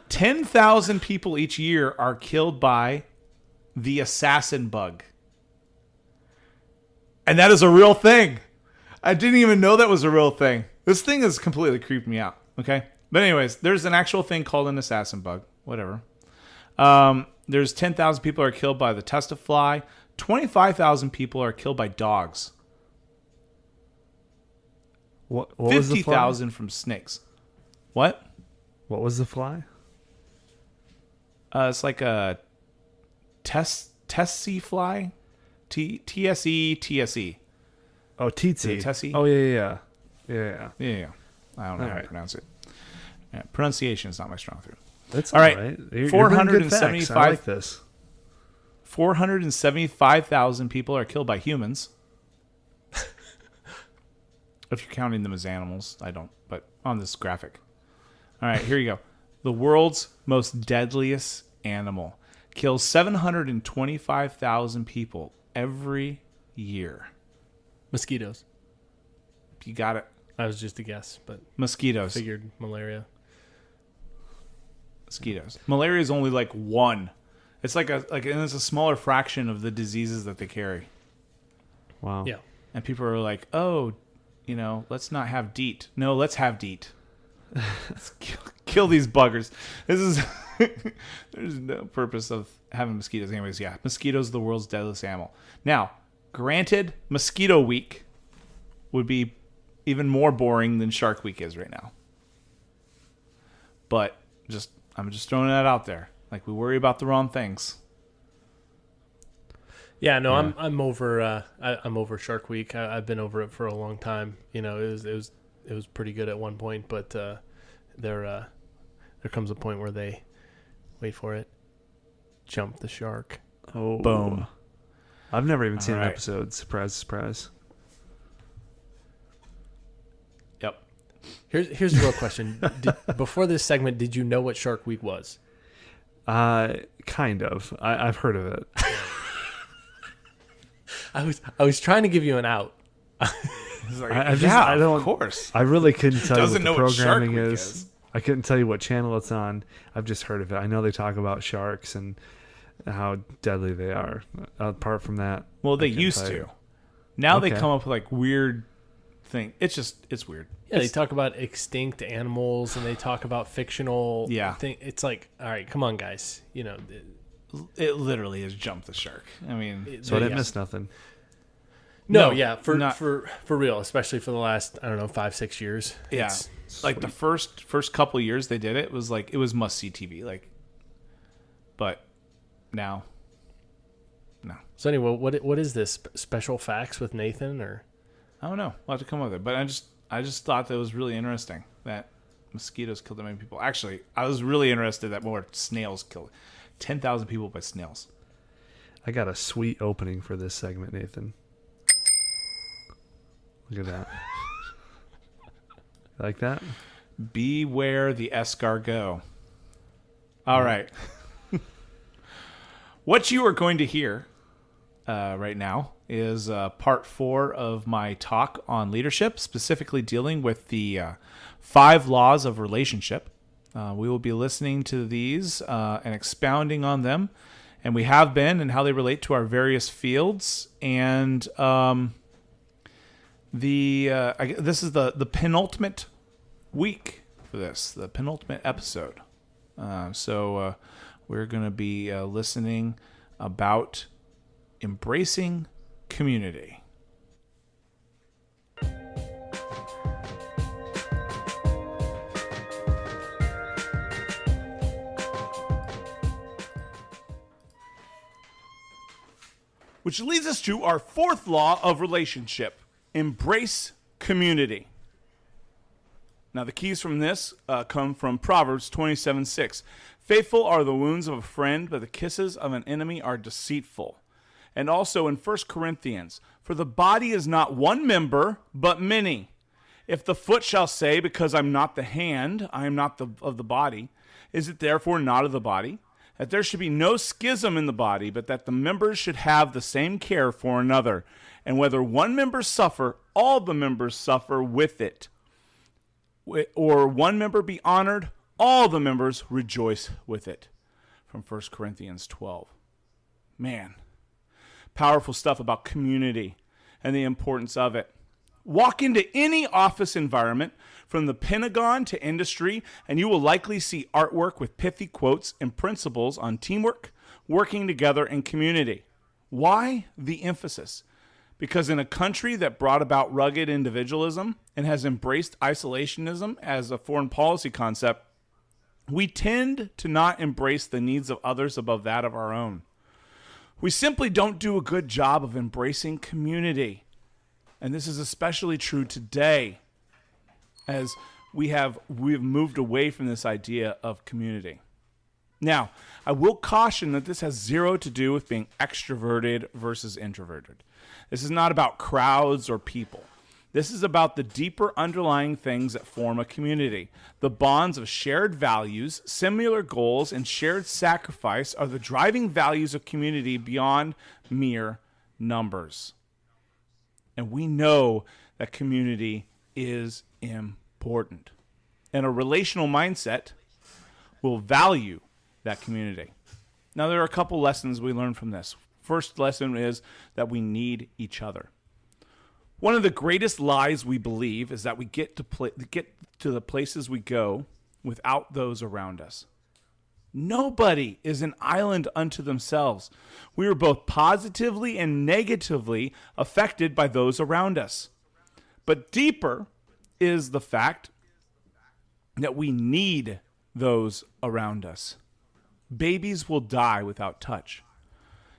10,000 people each year are killed by the assassin bug. And that is a real thing. I didn't even know that was a real thing. This thing has completely creeped me out. Okay. But anyways, there's an actual thing called an assassin bug. Whatever. There's 10,000 people are killed by the testa fly. 25,000 people are killed by dogs. What was the fly? 50,000 from snakes. What? What was the fly? It's like a Tsetse fly. TSE. Oh, Tsetse. Tessie? Oh, yeah. Yeah. I don't know how to pronounce it. Yeah, pronunciation is not my strong suit. That's all right. You're bringing good facts. I like this. 475,000 people are killed by humans. If you're counting them as animals, I don't. But on this graphic. All right, here you go. The world's most deadliest animal kills 725,000 people every year. Mosquitoes. You got it. I was just a guess, but Mosquitoes. figured malaria. Mosquitoes. Malaria is only like one. It's and it's a smaller fraction of the diseases that they carry. Wow. Yeah. And people are like, oh, let's not have DEET. No, let's have DEET. Let's kill these buggers. This is there's no purpose of having mosquitoes. Anyways, yeah, mosquitoes are the world's deadliest animal. Now, granted, Mosquito Week would be even more boring than Shark Week is right now. But I'm just throwing that out there. Like, we worry about the wrong things. Yeah, no, yeah. I'm over. I'm over Shark Week. I've been over it for a long time. It was pretty good at one point, but there comes a point where they wait for it, jump the shark. Oh, boom! I've never even seen an episode. Surprise, surprise. Yep. Here's the real question. Before this segment, did you know what Shark Week was? Kind of. I've heard of it. I was trying to give you an out. Of course. I really couldn't tell you what the know programming what is. I couldn't tell you what channel it's on. I've just heard of it. I know they talk about sharks and how deadly they are. Apart from that, well, they used to. Now they come up with like weird thing. It's weird. Yeah, they talk about extinct animals and they talk about fictional. Yeah, it's like, all right, come on, guys. It literally has jumped the shark. I mean, so I didn't miss nothing. No, yeah, for real, especially for the last 5-6 years. Yeah, like the first couple years they did it was like it was must see TV. Like, but now, no. So anyway, what is this special facts with Nathan or? I don't know. We'll have to come with it. But I just thought that was really interesting that mosquitoes killed that many people. Actually, I was really interested that more snails killed 10,000 people by snails. I got a sweet opening for this segment, Nathan. Look at that. Like that? Beware the escargot. All right. What you are going to hear right now is part 4 of my talk on leadership, specifically dealing with the 5 laws of relationship. We will be listening to these and expounding on them, and we have been, and how they relate to our various fields. And this is the penultimate week for this, the penultimate episode. So we're going to be listening about embracing community. Which leads us to our fourth law of relationship. Embrace community. Now, the keys from this come from Proverbs 27:6. Faithful are the wounds of a friend, but the kisses of an enemy are deceitful. And also in 1 Corinthians, for the body is not one member, but many. If the foot shall say, because I'm not the hand, I am not of the body, is it therefore not of the body? That there should be no schism in the body, but that the members should have the same care for another. And whether one member suffer, all the members suffer with it. Or one member be honored, all the members rejoice with it. From 1 Corinthians 12. Man, powerful stuff about community and the importance of it. Walk into any office environment, from the Pentagon to industry, and you will likely see artwork with pithy quotes and principles on teamwork, working together, and community. Why the emphasis? Because in a country that brought about rugged individualism and has embraced isolationism as a foreign policy concept, we tend to not embrace the needs of others above that of our own. We simply don't do a good job of embracing community. And this is especially true today, as we've moved away from this idea of community. Now, I will caution that this has zero to do with being extroverted versus introverted. This is not about crowds or people. This is about the deeper underlying things that form a community. The bonds of shared values, similar goals, and shared sacrifice are the driving values of community beyond mere numbers. And we know that community is important. And a relational mindset will value that community. Now, there are a couple lessons we learned from this. First lesson is that we need each other. One of the greatest lies we believe is that we get to the places we go without those around us. Nobody is an island unto themselves. We are both positively and negatively affected by those around us. But deeper is the fact that we need those around us. Babies will die without touch,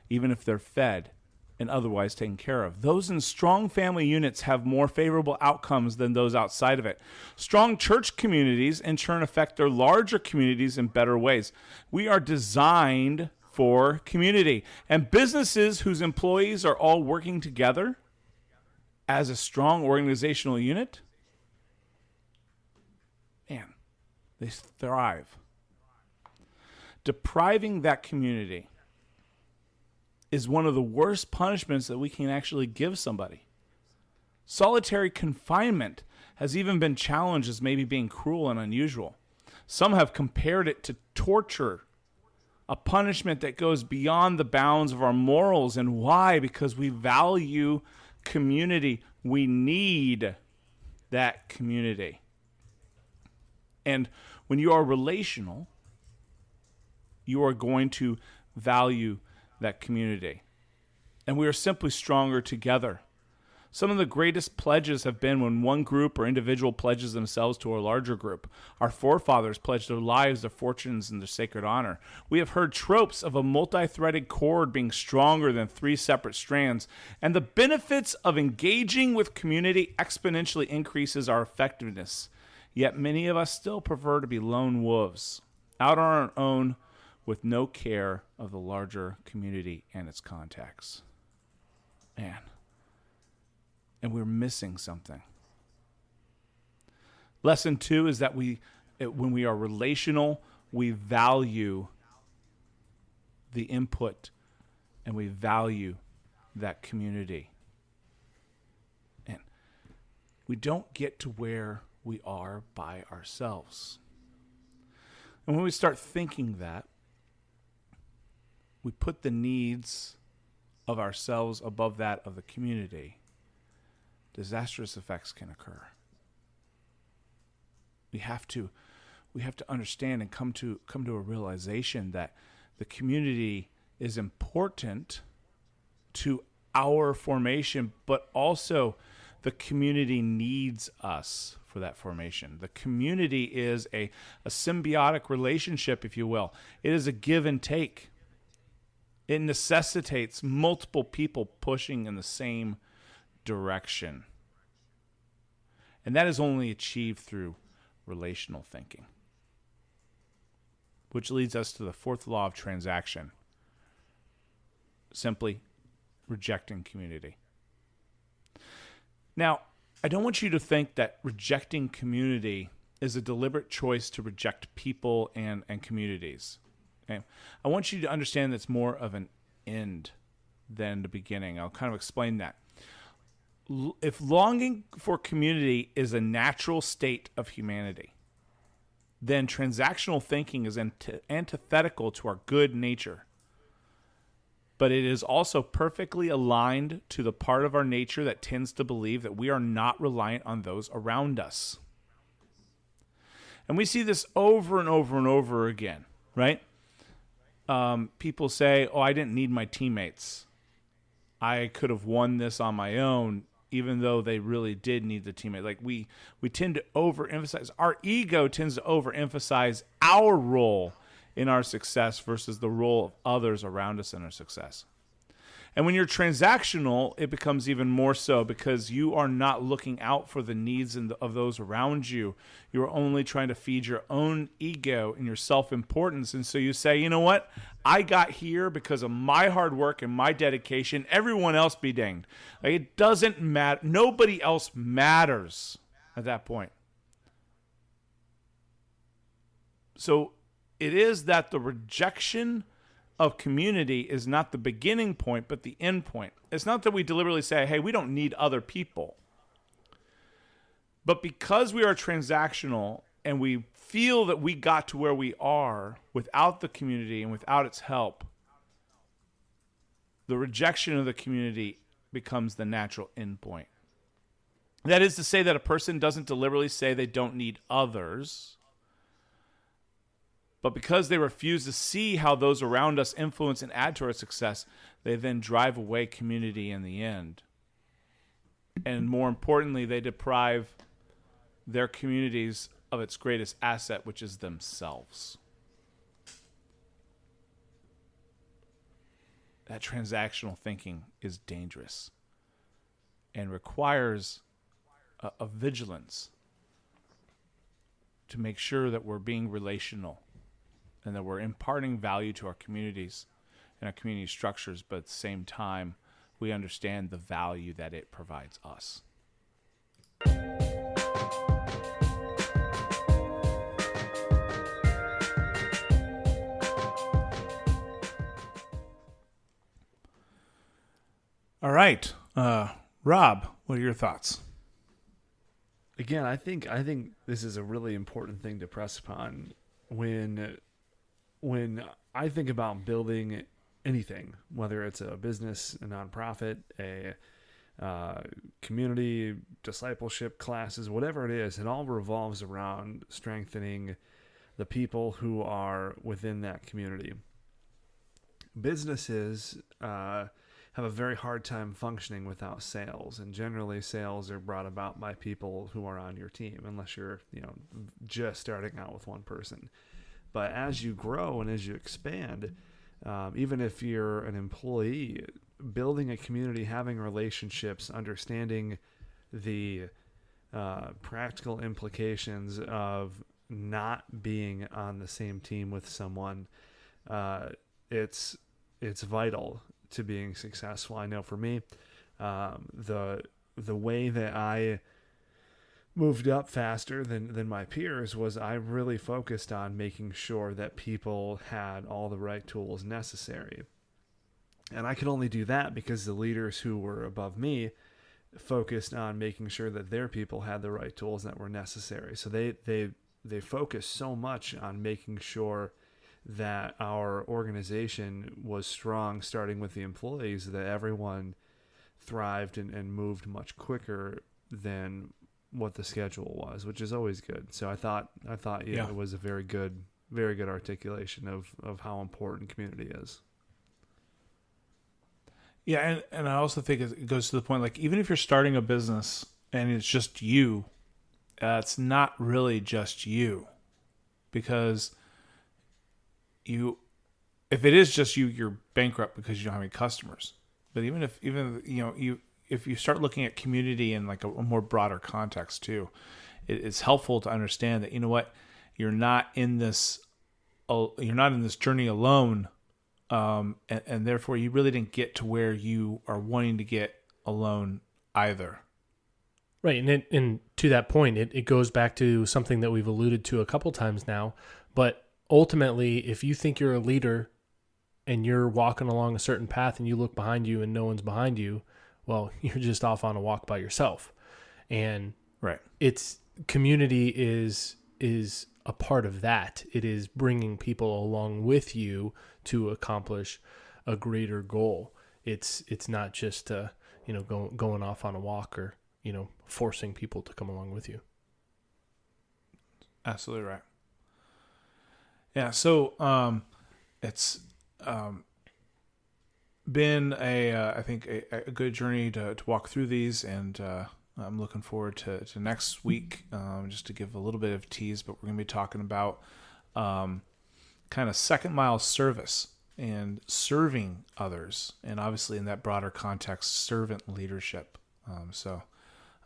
even if they're fed and otherwise taken care of. Those in strong family units have more favorable outcomes than those outside of it. Strong church communities, in turn, affect their larger communities in better ways. We are designed for community. And businesses whose employees are all working together as a strong organizational unit, man, they thrive. Depriving that community is one of the worst punishments that we can actually give somebody. Solitary confinement has even been challenged as maybe being cruel and unusual. Some have compared it to torture, a punishment that goes beyond the bounds of our morals. And why? Because we value community. We need that community. And when you are relational, you are going to value that community. And we are simply stronger together. Some of the greatest pledges have been when one group or individual pledges themselves to a larger group. Our forefathers pledged their lives, their fortunes, and their sacred honor. We have heard tropes of a multi-threaded cord being stronger than three separate strands. And the benefits of engaging with community exponentially increases our effectiveness. Yet many of us still prefer to be lone wolves, out on our own, with no care of the larger community and its contacts. Man. And we're missing something. Lesson 2 is that when we are relational, we value the input and we value that community. And we don't get to where we are by ourselves. And when we start thinking that, we put the needs of ourselves above that of the community, disastrous effects can occur. We have to understand and come to a realization that the community is important to our formation, but also the community needs us for that formation. The community is a symbiotic relationship, if you will. It is a give and take. It necessitates multiple people pushing in the same direction. And that is only achieved through relational thinking. Which leads us to the fourth law of transaction. Simply rejecting community. Now, I don't want you to think that rejecting community is a deliberate choice to reject people and communities. Okay? I want you to understand that it's more of an end than the beginning. I'll kind of explain that. If longing for community is a natural state of humanity, then transactional thinking is antithetical to our good nature. But it is also perfectly aligned to the part of our nature that tends to believe that we are not reliant on those around us. And we see this over and over and over again, right? People say, oh, I didn't need my teammates. I could have won this on my own, even though they really did need the teammate. Like we tend to overemphasize. Our ego tends to overemphasize our role in our success versus the role of others around us in our success. And when you're transactional, it becomes even more so because you are not looking out for the needs of those around you. You're only trying to feed your own ego and your self-importance. And so you say, you know what? I got here because of my hard work and my dedication. Everyone else be danged. Like, it doesn't matter. Nobody else matters at that point. So it is that the rejection of community is not the beginning point, but the end point. It's not that we deliberately say, hey, we don't need other people. But because we are transactional and we feel that we got to where we are without the community and without its help, the rejection of the community becomes the natural end point. That is to say that a person doesn't deliberately say they don't need others, but because they refuse to see how those around us influence and add to our success, they then drive away community in the end. And more importantly, they deprive their communities of its greatest asset, which is themselves. That transactional thinking is dangerous and requires a vigilance to make sure that we're being relational and that we're imparting value to our communities and our community structures, but at the same time, we understand the value that it provides us. All right. Rob, what are your thoughts? Again, I think this is a really important thing to press upon when I think about building anything, whether it's a business, a nonprofit, a community, discipleship classes, whatever it is, it all revolves around strengthening the people who are within that community. Businesses have a very hard time functioning without sales, and generally sales are brought about by people who are on your team, unless you're just starting out with one person. But as you grow and as you expand, even if you're an employee, building a community, having relationships, understanding the practical implications of not being on the same team with someone, it's vital to being successful. I know for me, the way that I moved up faster than my peers was I really focused on making sure that people had all the right tools necessary. And I could only do that because the leaders who were above me focused on making sure that their people had the right tools that were necessary. So they focused so much on making sure that our organization was strong, starting with the employees, that everyone thrived and moved much quicker than what the schedule was, which is always good. So I thought it was a very good articulation of how important community is. Yeah, and I also think it goes to the point, like, even if you're starting a business and it's just you, it's not really just you, because if it is just you, you're bankrupt because you don't have any customers. But if you start looking at community in like a more broader context too, it's helpful to understand that, you know what, you're not in this journey alone, and therefore you really didn't get to where you are wanting to get alone either. Right, and to that point, it goes back to something that we've alluded to a couple times now. But ultimately, if you think you're a leader and you're walking along a certain path and you look behind you and no one's behind you, well, you're just off on a walk by yourself. And right, it's community is a part of that. It is bringing people along with you to accomplish a greater goal. It's not just going off on a walk or forcing people to come along with you. Absolutely right. Yeah. So it's been I think a good journey to walk through these, and I'm looking forward to next week, just to give a little bit of tease, but we're going to be talking about kind of second mile service and serving others, and obviously in that broader context, servant leadership. So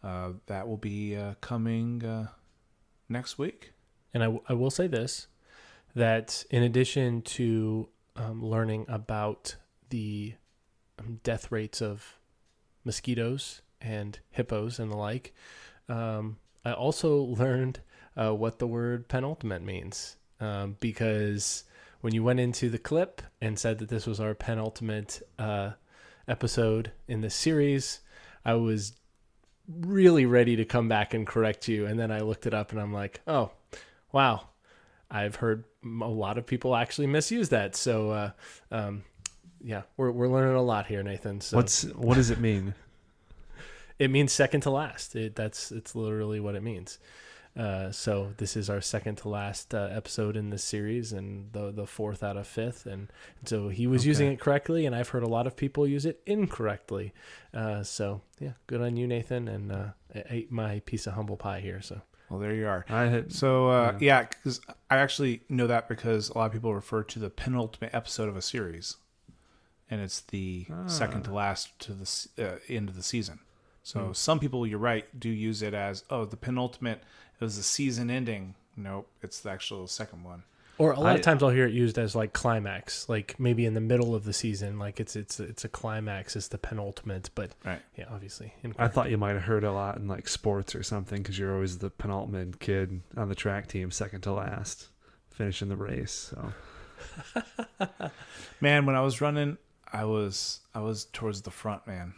that will be coming next week. And I will say this, that in addition to learning about the death rates of mosquitoes and hippos and the like, I also learned what the word penultimate means, because when you went into the clip and said that this was our penultimate episode in this series, I was really ready to come back and correct you, and then I looked it up and I'm like, oh wow, I've heard a lot of people actually misuse that. So yeah, we're learning a lot here, Nathan. So what does it mean? It means second to last. It's literally what it means. So this is our second to last episode in this series, and the fourth out of fifth. And so he was using it correctly, and I've heard a lot of people use it incorrectly. So yeah, good on you, Nathan. And I ate my piece of humble pie here. So. Well, there you are. Yeah, because I actually know that because a lot of people refer to the penultimate episode of a series, and it's the second to last to the end of the season. So some people, you're right, do use it as, the penultimate, it was the season ending. Nope, it's the actual second one. Or a lot of times I'll hear it used as like climax, like maybe in the middle of the season, like it's a climax, it's the penultimate, but right. Yeah, obviously. I thought you might have heard a lot in like sports or something, because you're always the penultimate kid on the track team, second to last, finishing the race. So, man, when I was running, I was towards the front, man.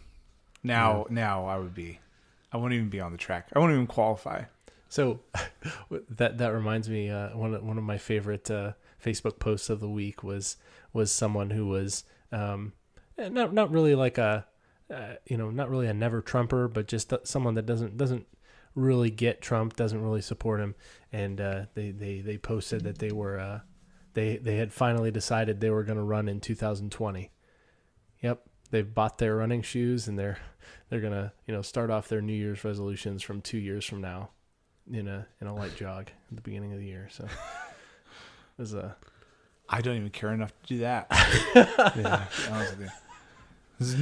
Now I wouldn't even be on the track. I wouldn't even qualify. So that reminds me, one of my favorite Facebook posts of the week was someone who was not really like not really a never Trumper, but just someone that doesn't really get Trump, doesn't really support him, and they posted that they were they had finally decided they were going to run in 2020. Yep, they've bought their running shoes, and they're gonna start off their New Year's resolutions from 2 years from now. In a light jog at the beginning of the year. So it was I don't even care enough to do that. Yeah, to be honest with you. There's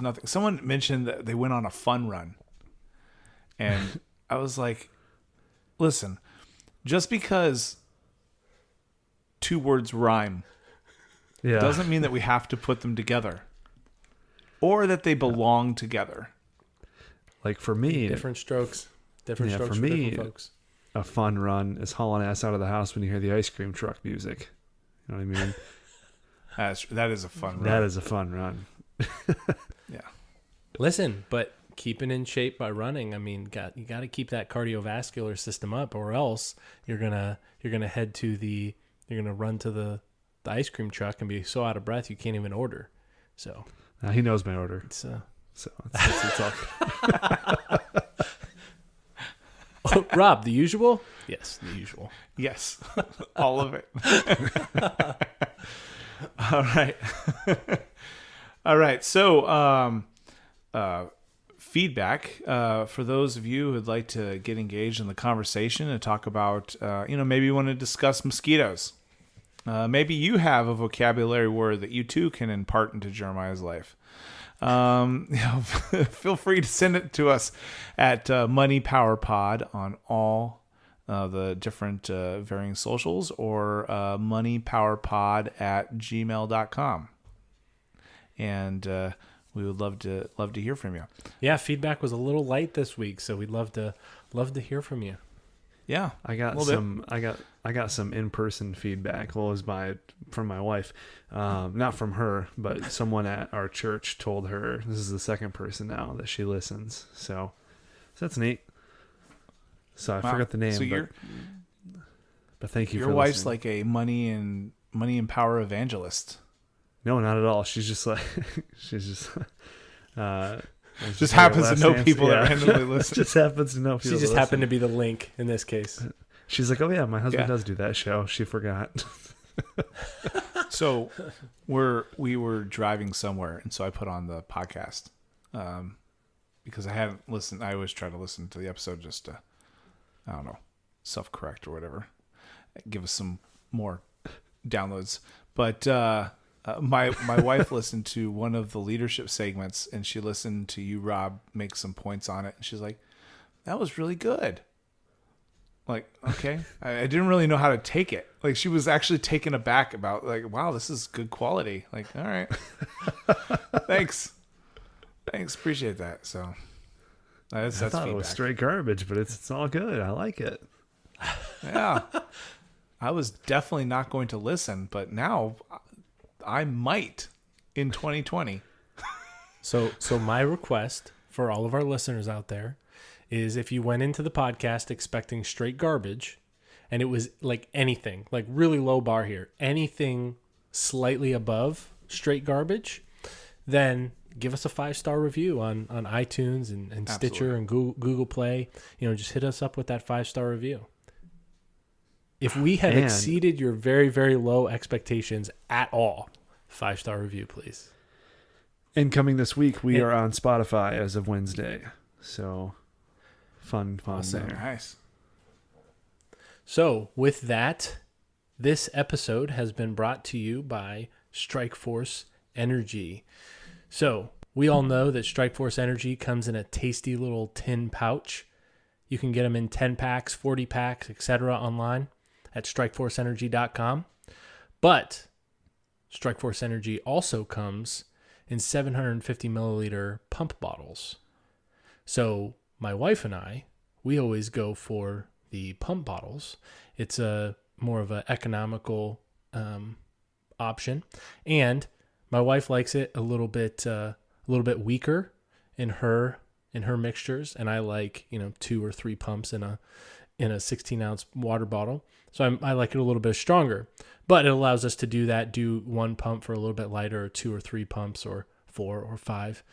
nothing. Someone mentioned that they went on a fun run, and I was like, listen, just because two words rhyme doesn't mean that we have to put them together or that they belong together. Like for me, different strokes. Different strokes for me, different folks. A fun run is hauling ass out of the house when you hear the ice cream truck music. You know what I mean? That is a fun run. That is a fun run. Yeah. Listen, but keeping in shape by running, I mean, you got to keep that cardiovascular system up, or else you're gonna run to the ice cream truck and be so out of breath you can't even order. So he knows my order. It's all. Oh, Rob, the usual? Yes, the usual. Yes, all of it. All right. All right. So, feedback for those of you who'd like to get engaged in the conversation and talk about, maybe you want to discuss mosquitoes. Maybe you have a vocabulary word that you too can impart into Jeremiah's life. Feel free to send it to us at Money Power Pod on all the different varying socials, or moneypowerpod@gmail.com. And we would love to hear from you. Yeah, feedback was a little light this week, so we'd love to hear from you. Yeah, I got some in-person feedback. Well, it was from my wife, not from her, but someone at our church told her. This is the second person now that she listens, so that's neat. So I forgot the name, so but thank you. Your for wife's listening. like a money and power evangelist. No, not at all. She's just like just happens to know people that randomly listen. Just happens to know people. She just happened to be the link in this case. She's like, oh yeah, my husband does do that show. She forgot. So we were driving somewhere, and so I put on the podcast because I hadn't listened. I always try to listen to the episode just to, I don't know, self-correct or whatever, give us some more downloads. But my wife listened to one of the leadership segments, and she listened to you, Rob, make some points on it, and she's like, "That was really good." Like, okay, I didn't really know how to take it. Like, she was actually taken aback about, like, wow, this is good quality. Like, all right, thanks, appreciate that. So that's I thought feedback. it was straight garbage, but it's all good. I like it. Yeah, I was definitely not going to listen, but now I might in 2020. So my request for all of our listeners out there is, if you went into the podcast expecting straight garbage, and it was like anything, like really low bar here, anything slightly above straight garbage, then give us a 5-star review on iTunes and Stitcher and Google Play. Just hit us up with that 5-star review. If we have exceeded your very, very low expectations at all, 5-star review, please. And coming this week, we are on Spotify as of Wednesday. So fun Awesome. there. Nice. So with that, this episode has been brought to you by Strikeforce Energy. So we all know that Strikeforce Energy comes in a tasty little tin pouch. You can get them in 10 packs, 40 packs, etc. online at strikeforceenergy.com. But Strikeforce Energy also comes in 750 milliliter pump bottles. So my wife and I, we always go for the pump bottles. It's a more of an economical option, and my wife likes it a little bit weaker in her mixtures, and I like 2 or 3 pumps in a 16-ounce water bottle. So I like it a little bit stronger, but it allows us to do 1 pump for a little bit lighter, or 2 or 3 pumps, or 4 or 5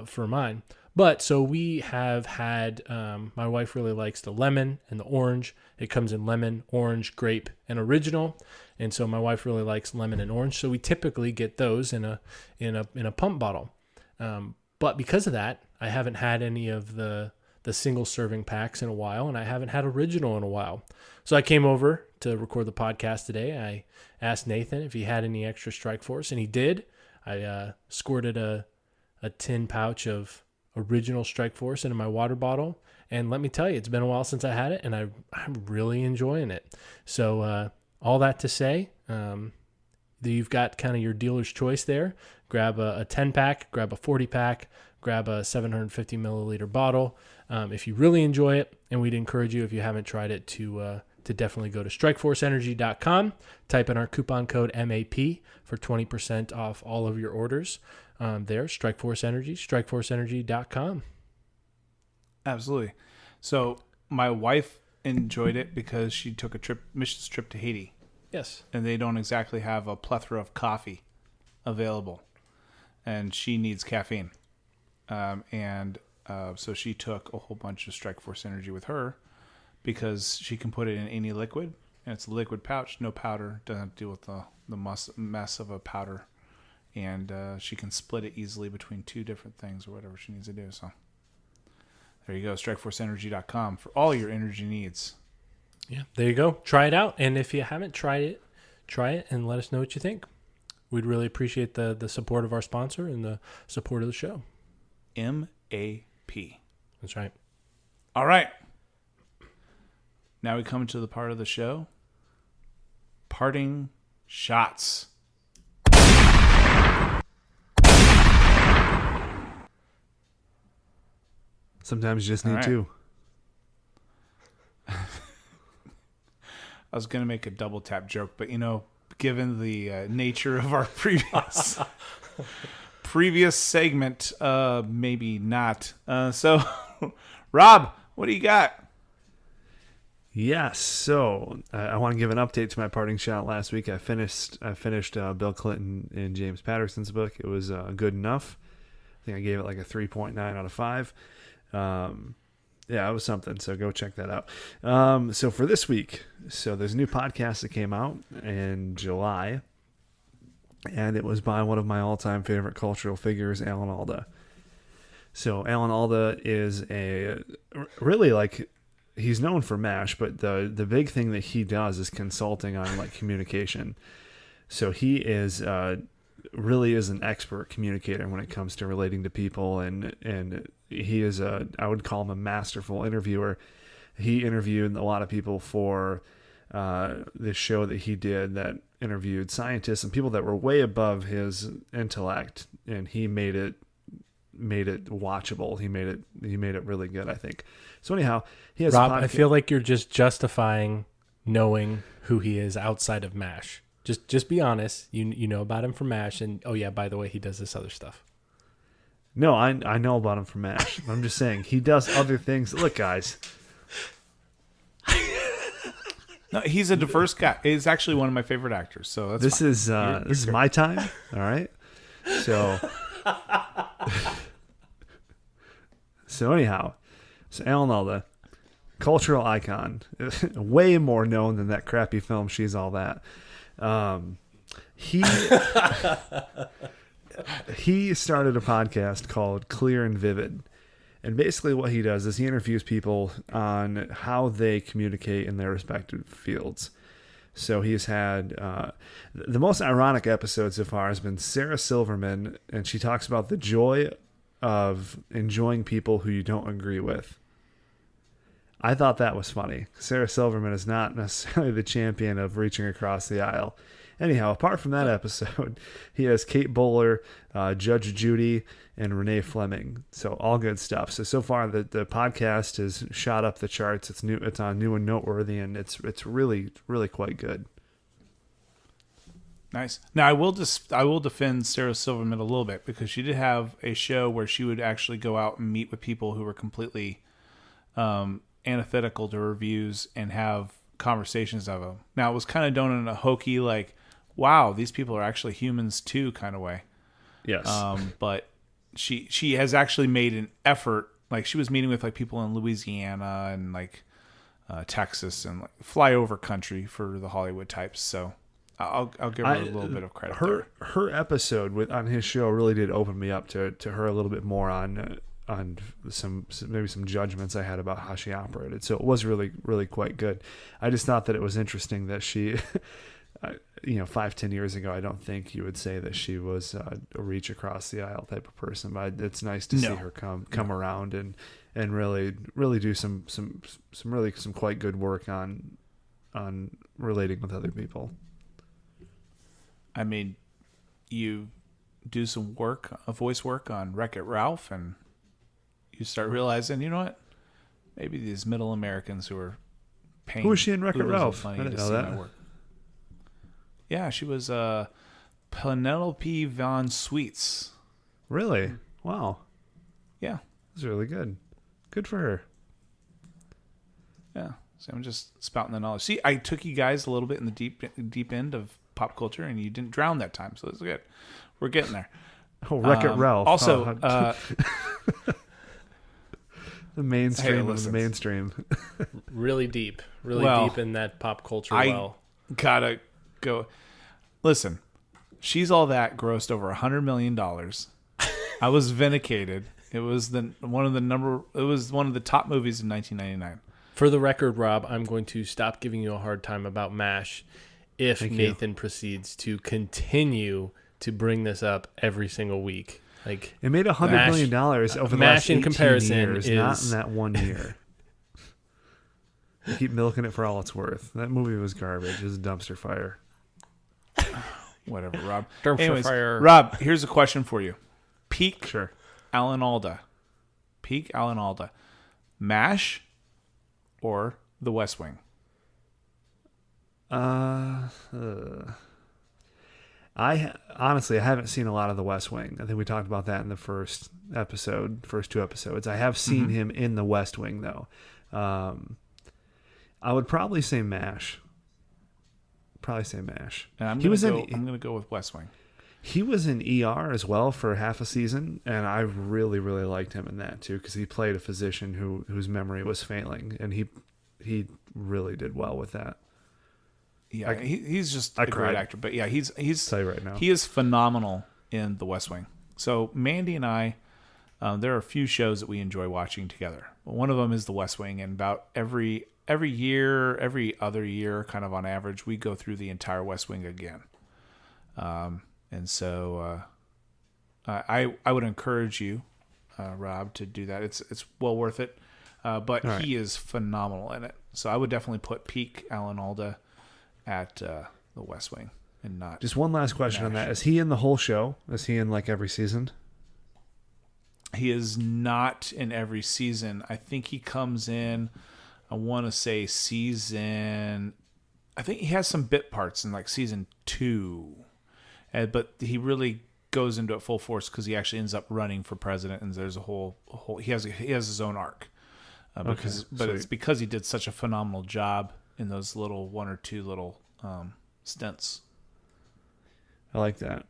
for mine. But so we have had, my wife really likes the lemon and the orange. It comes in lemon, orange, grape, and original. And so my wife really likes lemon and orange. So we typically get those in a pump bottle. But because of that, I haven't had any of the single serving packs in a while, and I haven't had original in a while. So I came over to record the podcast today. I asked Nathan if he had any extra Strikeforce, and he did. I squirted a tin pouch of original Strikeforce into my water bottle, and let me tell you, it's been a while since I had it, and I'm really enjoying it. So all that to say, you've got kind of your dealer's choice there. Grab a 10-pack, grab a 40-pack, grab a 750 milliliter bottle if you really enjoy it, and we'd encourage you, if you haven't tried it, to definitely go to strikeforceenergy.com, type in our coupon code MAP for 20% off all of your orders. There, Strikeforce Energy, strikeforceenergy.com. Absolutely. So my wife enjoyed it because she took a missions trip to Haiti. Yes. And they don't exactly have a plethora of coffee available, and she needs caffeine. So she took a whole bunch of Strikeforce Energy with her because she can put it in any liquid, and it's a liquid pouch, no powder, doesn't have to deal with the mess of a powder, and she can split it easily between 2 different things or whatever she needs to do. So there you go, strikeforceenergy.com for all your energy needs. Yeah, there you go. Try it out, and if you haven't tried it, try it and let us know what you think. We'd really appreciate the support of our sponsor and the support of the show. MAP. That's right. All right. Now we come to the part of the show. Parting shots. Sometimes you just need two. I was going to make a double tap joke, but given the nature of our previous segment, maybe not. So, Rob, what do you got? Yes, so I want to give an update to my parting shot. Last week I finished Bill Clinton and James Patterson's book. It was good enough. I think I gave it like a 3.9 out of 5. Yeah, it was something, so go check that out. So for this week, there's a new podcast that came out in July, and it was by one of my all-time favorite cultural figures, Alan Alda. So Alan Alda is he's known for MASH, but the big thing that he does is consulting on like communication. So he is really is an expert communicator when it comes to relating to people, and he is I would call him a masterful interviewer. He interviewed a lot of people for this show that he did that interviewed scientists and people that were way above his intellect, and he made it watchable. He made it really good, I think. So anyhow, he has Rob, I feel like you're just justifying knowing who he is outside of MASH. Just be honest. You know about him from MASH, and oh yeah, by the way, he does this other stuff. No, I know about him from MASH. I'm just saying he does other things. Look, guys. No, he's a diverse guy. He's actually one of my favorite actors. So that's this fine. This is my time. All right. So anyhow, Alan Alda, cultural icon, way more known than that crappy film She's All That. He started a podcast called Clear and Vivid. And basically what he does is he interviews people on how they communicate in their respective fields. So he's had the most ironic episode so far has been Sarah Silverman, and she talks about the joy of enjoying people who you don't agree with. I thought that was funny. Sarah Silverman is not necessarily the champion of reaching across the aisle. Anyhow, apart from that episode, he has Kate Bowler, Judge Judy, and Renee Fleming. So all good stuff. So far the podcast has shot up the charts. It's new. It's on New and Noteworthy, and it's really, really quite good. Nice. Now I will defend Sarah Silverman a little bit, because she did have a show where she would actually go out and meet with people who were completely antithetical to her views and have conversations of them. Now it was kind of done in a hokey, like, wow, these people are actually humans too kind of way. Yes. But she has actually made an effort. Like, she was meeting with like people in Louisiana and like Texas and like flyover country for the Hollywood types. So I'll give her a little bit of credit. Her episode on his show really did open me up to her a little bit more on some judgments I had about how she operated. So it was really, really quite good. I just thought that it was interesting that she, 5-10 years ago, I don't think you would say that she was a reach across the aisle type of person, but it's nice to see her come around and really, really do some quite good work on relating with other people. I mean, you do some voice work on Wreck-It Ralph, and you start realizing, you know what? Maybe these middle Americans who are paying. Who was she in Wreck-It Ralph? Money I didn't to know see that. my work. Yeah, she was Penelope Von Sweets. Really? Wow. Yeah. That's really good. Good for her. Yeah. So I'm just spouting the knowledge. See, I took you guys a little bit in the deep end of pop culture, and you didn't drown that time, so that's good. We're getting there. Oh, Wreck-It Ralph. Also, the mainstream of the mainstream. Really deep in that pop culture. Gotta go. Listen, She's All That grossed over $100 million. I was vindicated. It was one of the top movies in 1999. For the record, Rob, I'm going to stop giving you a hard time about MASH. if Nathan proceeds to continue to bring this up every single week. Like, it made $100 million over the last 18 years, not in that 1 year. Keep milking it for all it's worth. That movie was garbage. It was a dumpster fire. Whatever, Rob. Anyways, Rob, here's a question for you. Peak Sure. Alan Alda. Peak Alan Alda. MASH or The West Wing? I honestly haven't seen a lot of The West Wing. I think we talked about that in the first two episodes. I have seen him in The West Wing though. I would probably say MASH. And I'm going to go with West Wing. He was in ER as well for half a season, and I really, really liked him in that too because he played a physician whose memory was failing, and he really did well with that. Yeah, he's just a great actor. But yeah, he's tell you right now, he is phenomenal in The West Wing. So Mandy and I, there are a few shows that we enjoy watching together. One of them is The West Wing, and about every year, every other year, kind of on average, we go through the entire West Wing again. And so I would encourage you, Rob, to do that. It's well worth it. But he is phenomenal in it. So I would definitely put peak Alan Alda at The West Wing and not. Just one last question on that. Is he in the whole show? Is he in like every season? He is not in every season. I think he comes in, I want to say I think he has some bit parts in like season 2. But he really goes into it full force because he actually ends up running for president, and there's a whole he has his own arc. It's because he did such a phenomenal job in those little 1 or 2 little stints. I like that.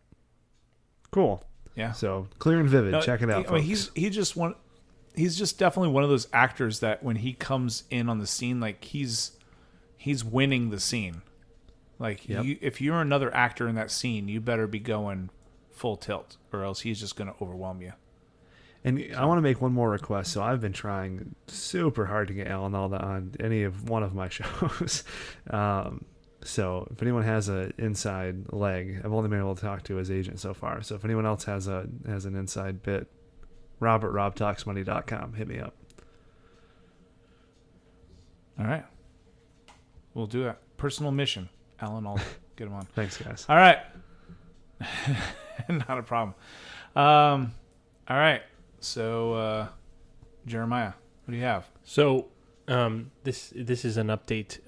Cool. Yeah. So Clear and Vivid, check it out. I mean, he's just definitely one of those actors that when he comes in on the scene, like he's winning the scene. Like if you're another actor in that scene, you better be going full tilt, or else he's just going to overwhelm you. And I want to make one more request. So I've been trying super hard to get Alan Alda on any of one of my shows. So if anyone has an inside leg, I've only been able to talk to his agent so far. So if anyone else has an inside bit, RobertRobTalksMoney.com. Hit me up. All right. We'll do it. Personal mission. Alan Alda. Get him on. Thanks, guys. All right. Not a problem. All right. So, Jeremiah, what do you have? So, this is an update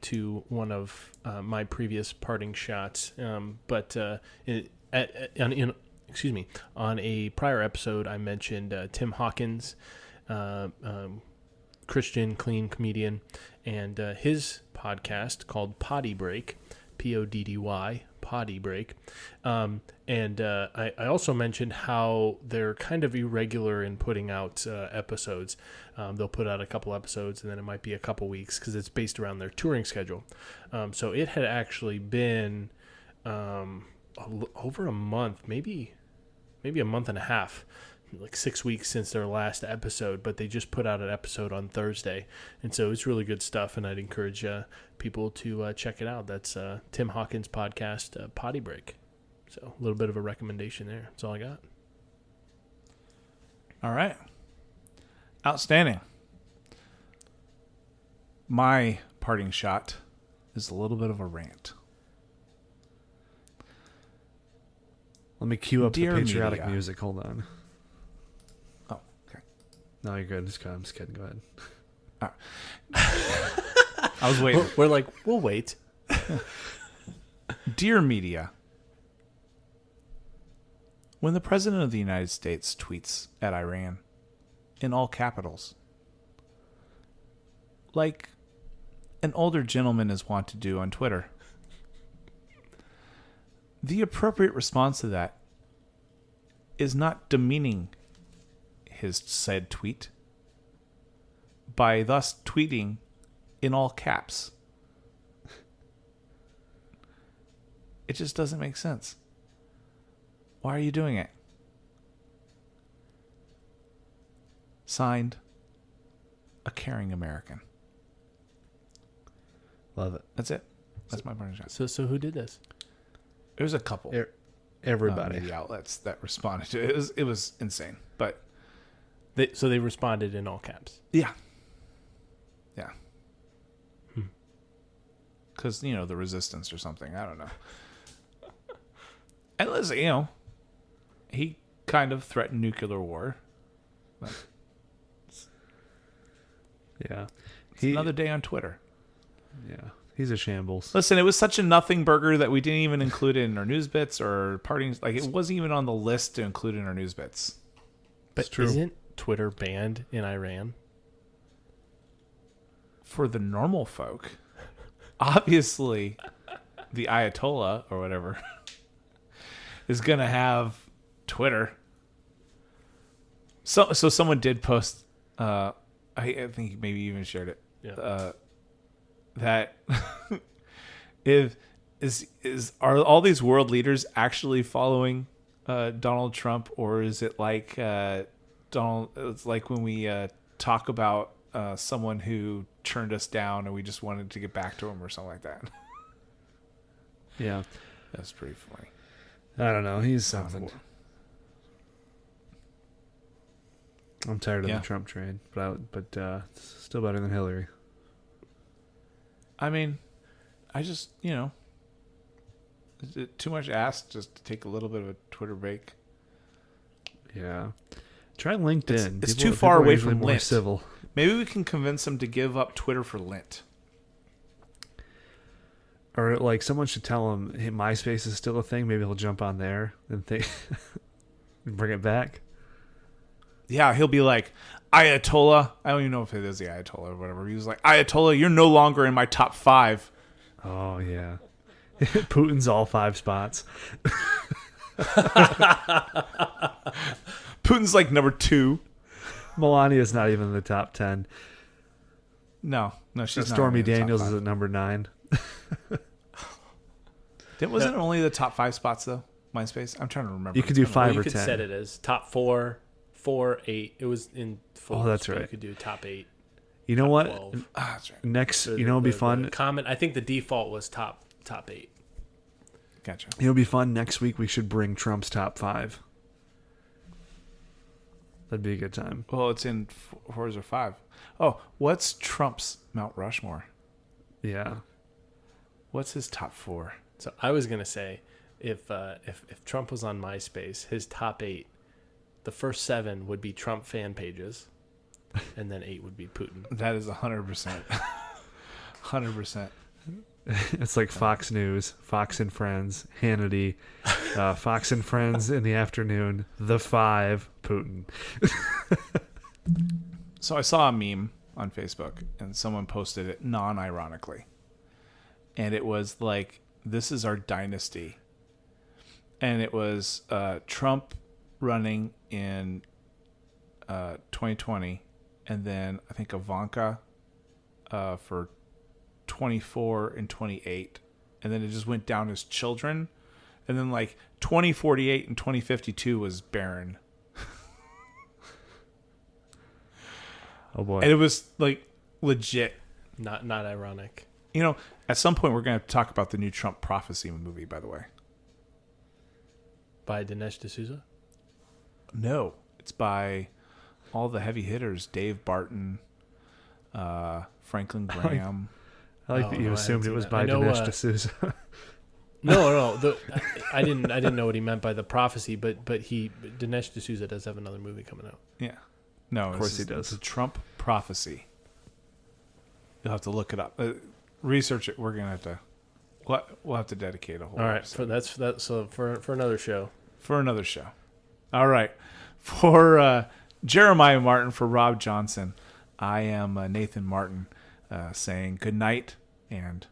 to one of my previous parting shots. But on a prior episode, I mentioned Tim Hawkins, Christian clean comedian, and his podcast called Potty Break, Poddy, Potty Break. And I also mentioned how they're kind of irregular in putting out episodes. They'll put out a couple episodes, and then it might be a couple weeks because it's based around their touring schedule. So it had actually been over a month, maybe a month and a half, like 6 weeks since their last episode, but they just put out an episode on Thursday. And so it's really good stuff, and I'd encourage people to check it out. That's Tim Hawkins' podcast, Potty Break. So a little bit of a recommendation there. That's all I got. All right. Outstanding. My parting shot is a little bit of a rant. Let me cue up Dear the patriotic media. music. Hold on. Oh, okay. No, you're good. I'm just kidding. Go ahead. I was waiting. We're like, we'll wait. Dear media, when the President of the United States tweets at Iran in all capitals, like an older gentleman is wont to do on Twitter, the appropriate response to that is not demeaning his said tweet by thus tweeting in all caps. It just doesn't make sense. Why are you doing it? Signed, a caring American. Love it. That's it. That's my parting shot. So who did this? There was a couple. Everybody. Media outlets that responded to it. It was insane. But they responded in all caps. yeah. Because, the resistance or something. I don't know. And listen, he kind of threatened nuclear war. But yeah. it's another day on Twitter. Yeah. He's a shambles. Listen, it was such a nothing burger that we didn't even include it in our news bits or partings. Like, it wasn't even on the list to include in our news bits. But isn't Twitter banned in Iran? For the normal folk, obviously, the Ayatollah or whatever is going to have Twitter. So someone did post, I think maybe even shared it, that are all these world leaders actually following Donald Trump, or is it like it's like when we talk about someone who turned us down and we just wanted to get back to him or something like that. Yeah. That's pretty funny. I don't know. He's something. I'm tired of the Trump train, but it's still better than Hillary. I mean, I just, is it too much asked just to take a little bit of a Twitter break? Yeah. Try LinkedIn. It's too far away from more Lint. Civil. Maybe we can convince them to give up Twitter for Lint. Or like someone should tell him, hey, MySpace is still a thing. Maybe he'll jump on there and bring it back. Yeah, he'll be like, Ayatollah. I don't even know if it is the Ayatollah or whatever. He was like, Ayatollah, you're no longer in my top 5. Oh, yeah. Putin's all 5 spots. Putin's like number 2. Melania's not even in the top 10. No, she's not. Stormy Daniels is at number 9. Wasn't it only the top 5 spots, though? MySpace? I'm trying to remember. You could do 5 or 10. You could set it as top 4, 8. It was in 4. Oh, that's right. You could do top 8. You know what? 12. That's right. Next, it'll be fun. I think the default was top 8. Gotcha. It'll be fun. Next week, we should bring Trump's top 5. That'd be a good time. Well, it's in 4s or 5. Oh, what's Trump's Mount Rushmore? Yeah. What's his top 4? So I was gonna say, if Trump was on MySpace, his top 8, the first 7 would be Trump fan pages, and then 8 would be Putin. That is 100%. 100%. It's like Fox News, Fox and Friends, Hannity, Fox and Friends in the afternoon, The 5, Putin. So I saw a meme on Facebook, and someone posted it non-ironically. And it was like, this is our dynasty. And it was Trump running in 2020, and then I think Ivanka for 24 and 28, and then it just went down as children, and then like 2048 and 2052 was Barron. Oh boy. And it was like legit. Not ironic. At some point we're going to have to talk about the new Trump Prophecy movie, by the way. By Dinesh D'Souza? No, it's by all the heavy hitters: Dave Barton, Franklin Graham. I like that you assumed it was by Dinesh D'Souza. No. I didn't know what he meant by the prophecy, but Dinesh D'Souza does have another movie coming out. Yeah, no, of course he does. It's a Trump Prophecy. You'll have to look it up, research it. We're gonna have to. We'll have to dedicate a whole. All right, episode. so for another show. For another show. All right, for Jeremiah Martin, for Rob Johnson, I am Nathan Martin, saying good night and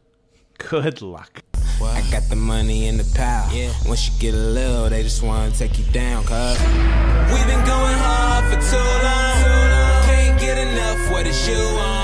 good luck. I got the money in the pile. Yeah. Once you get a little, they just wanna take you down, cuz we've been going hard for too long. Can't get enough, what is you on?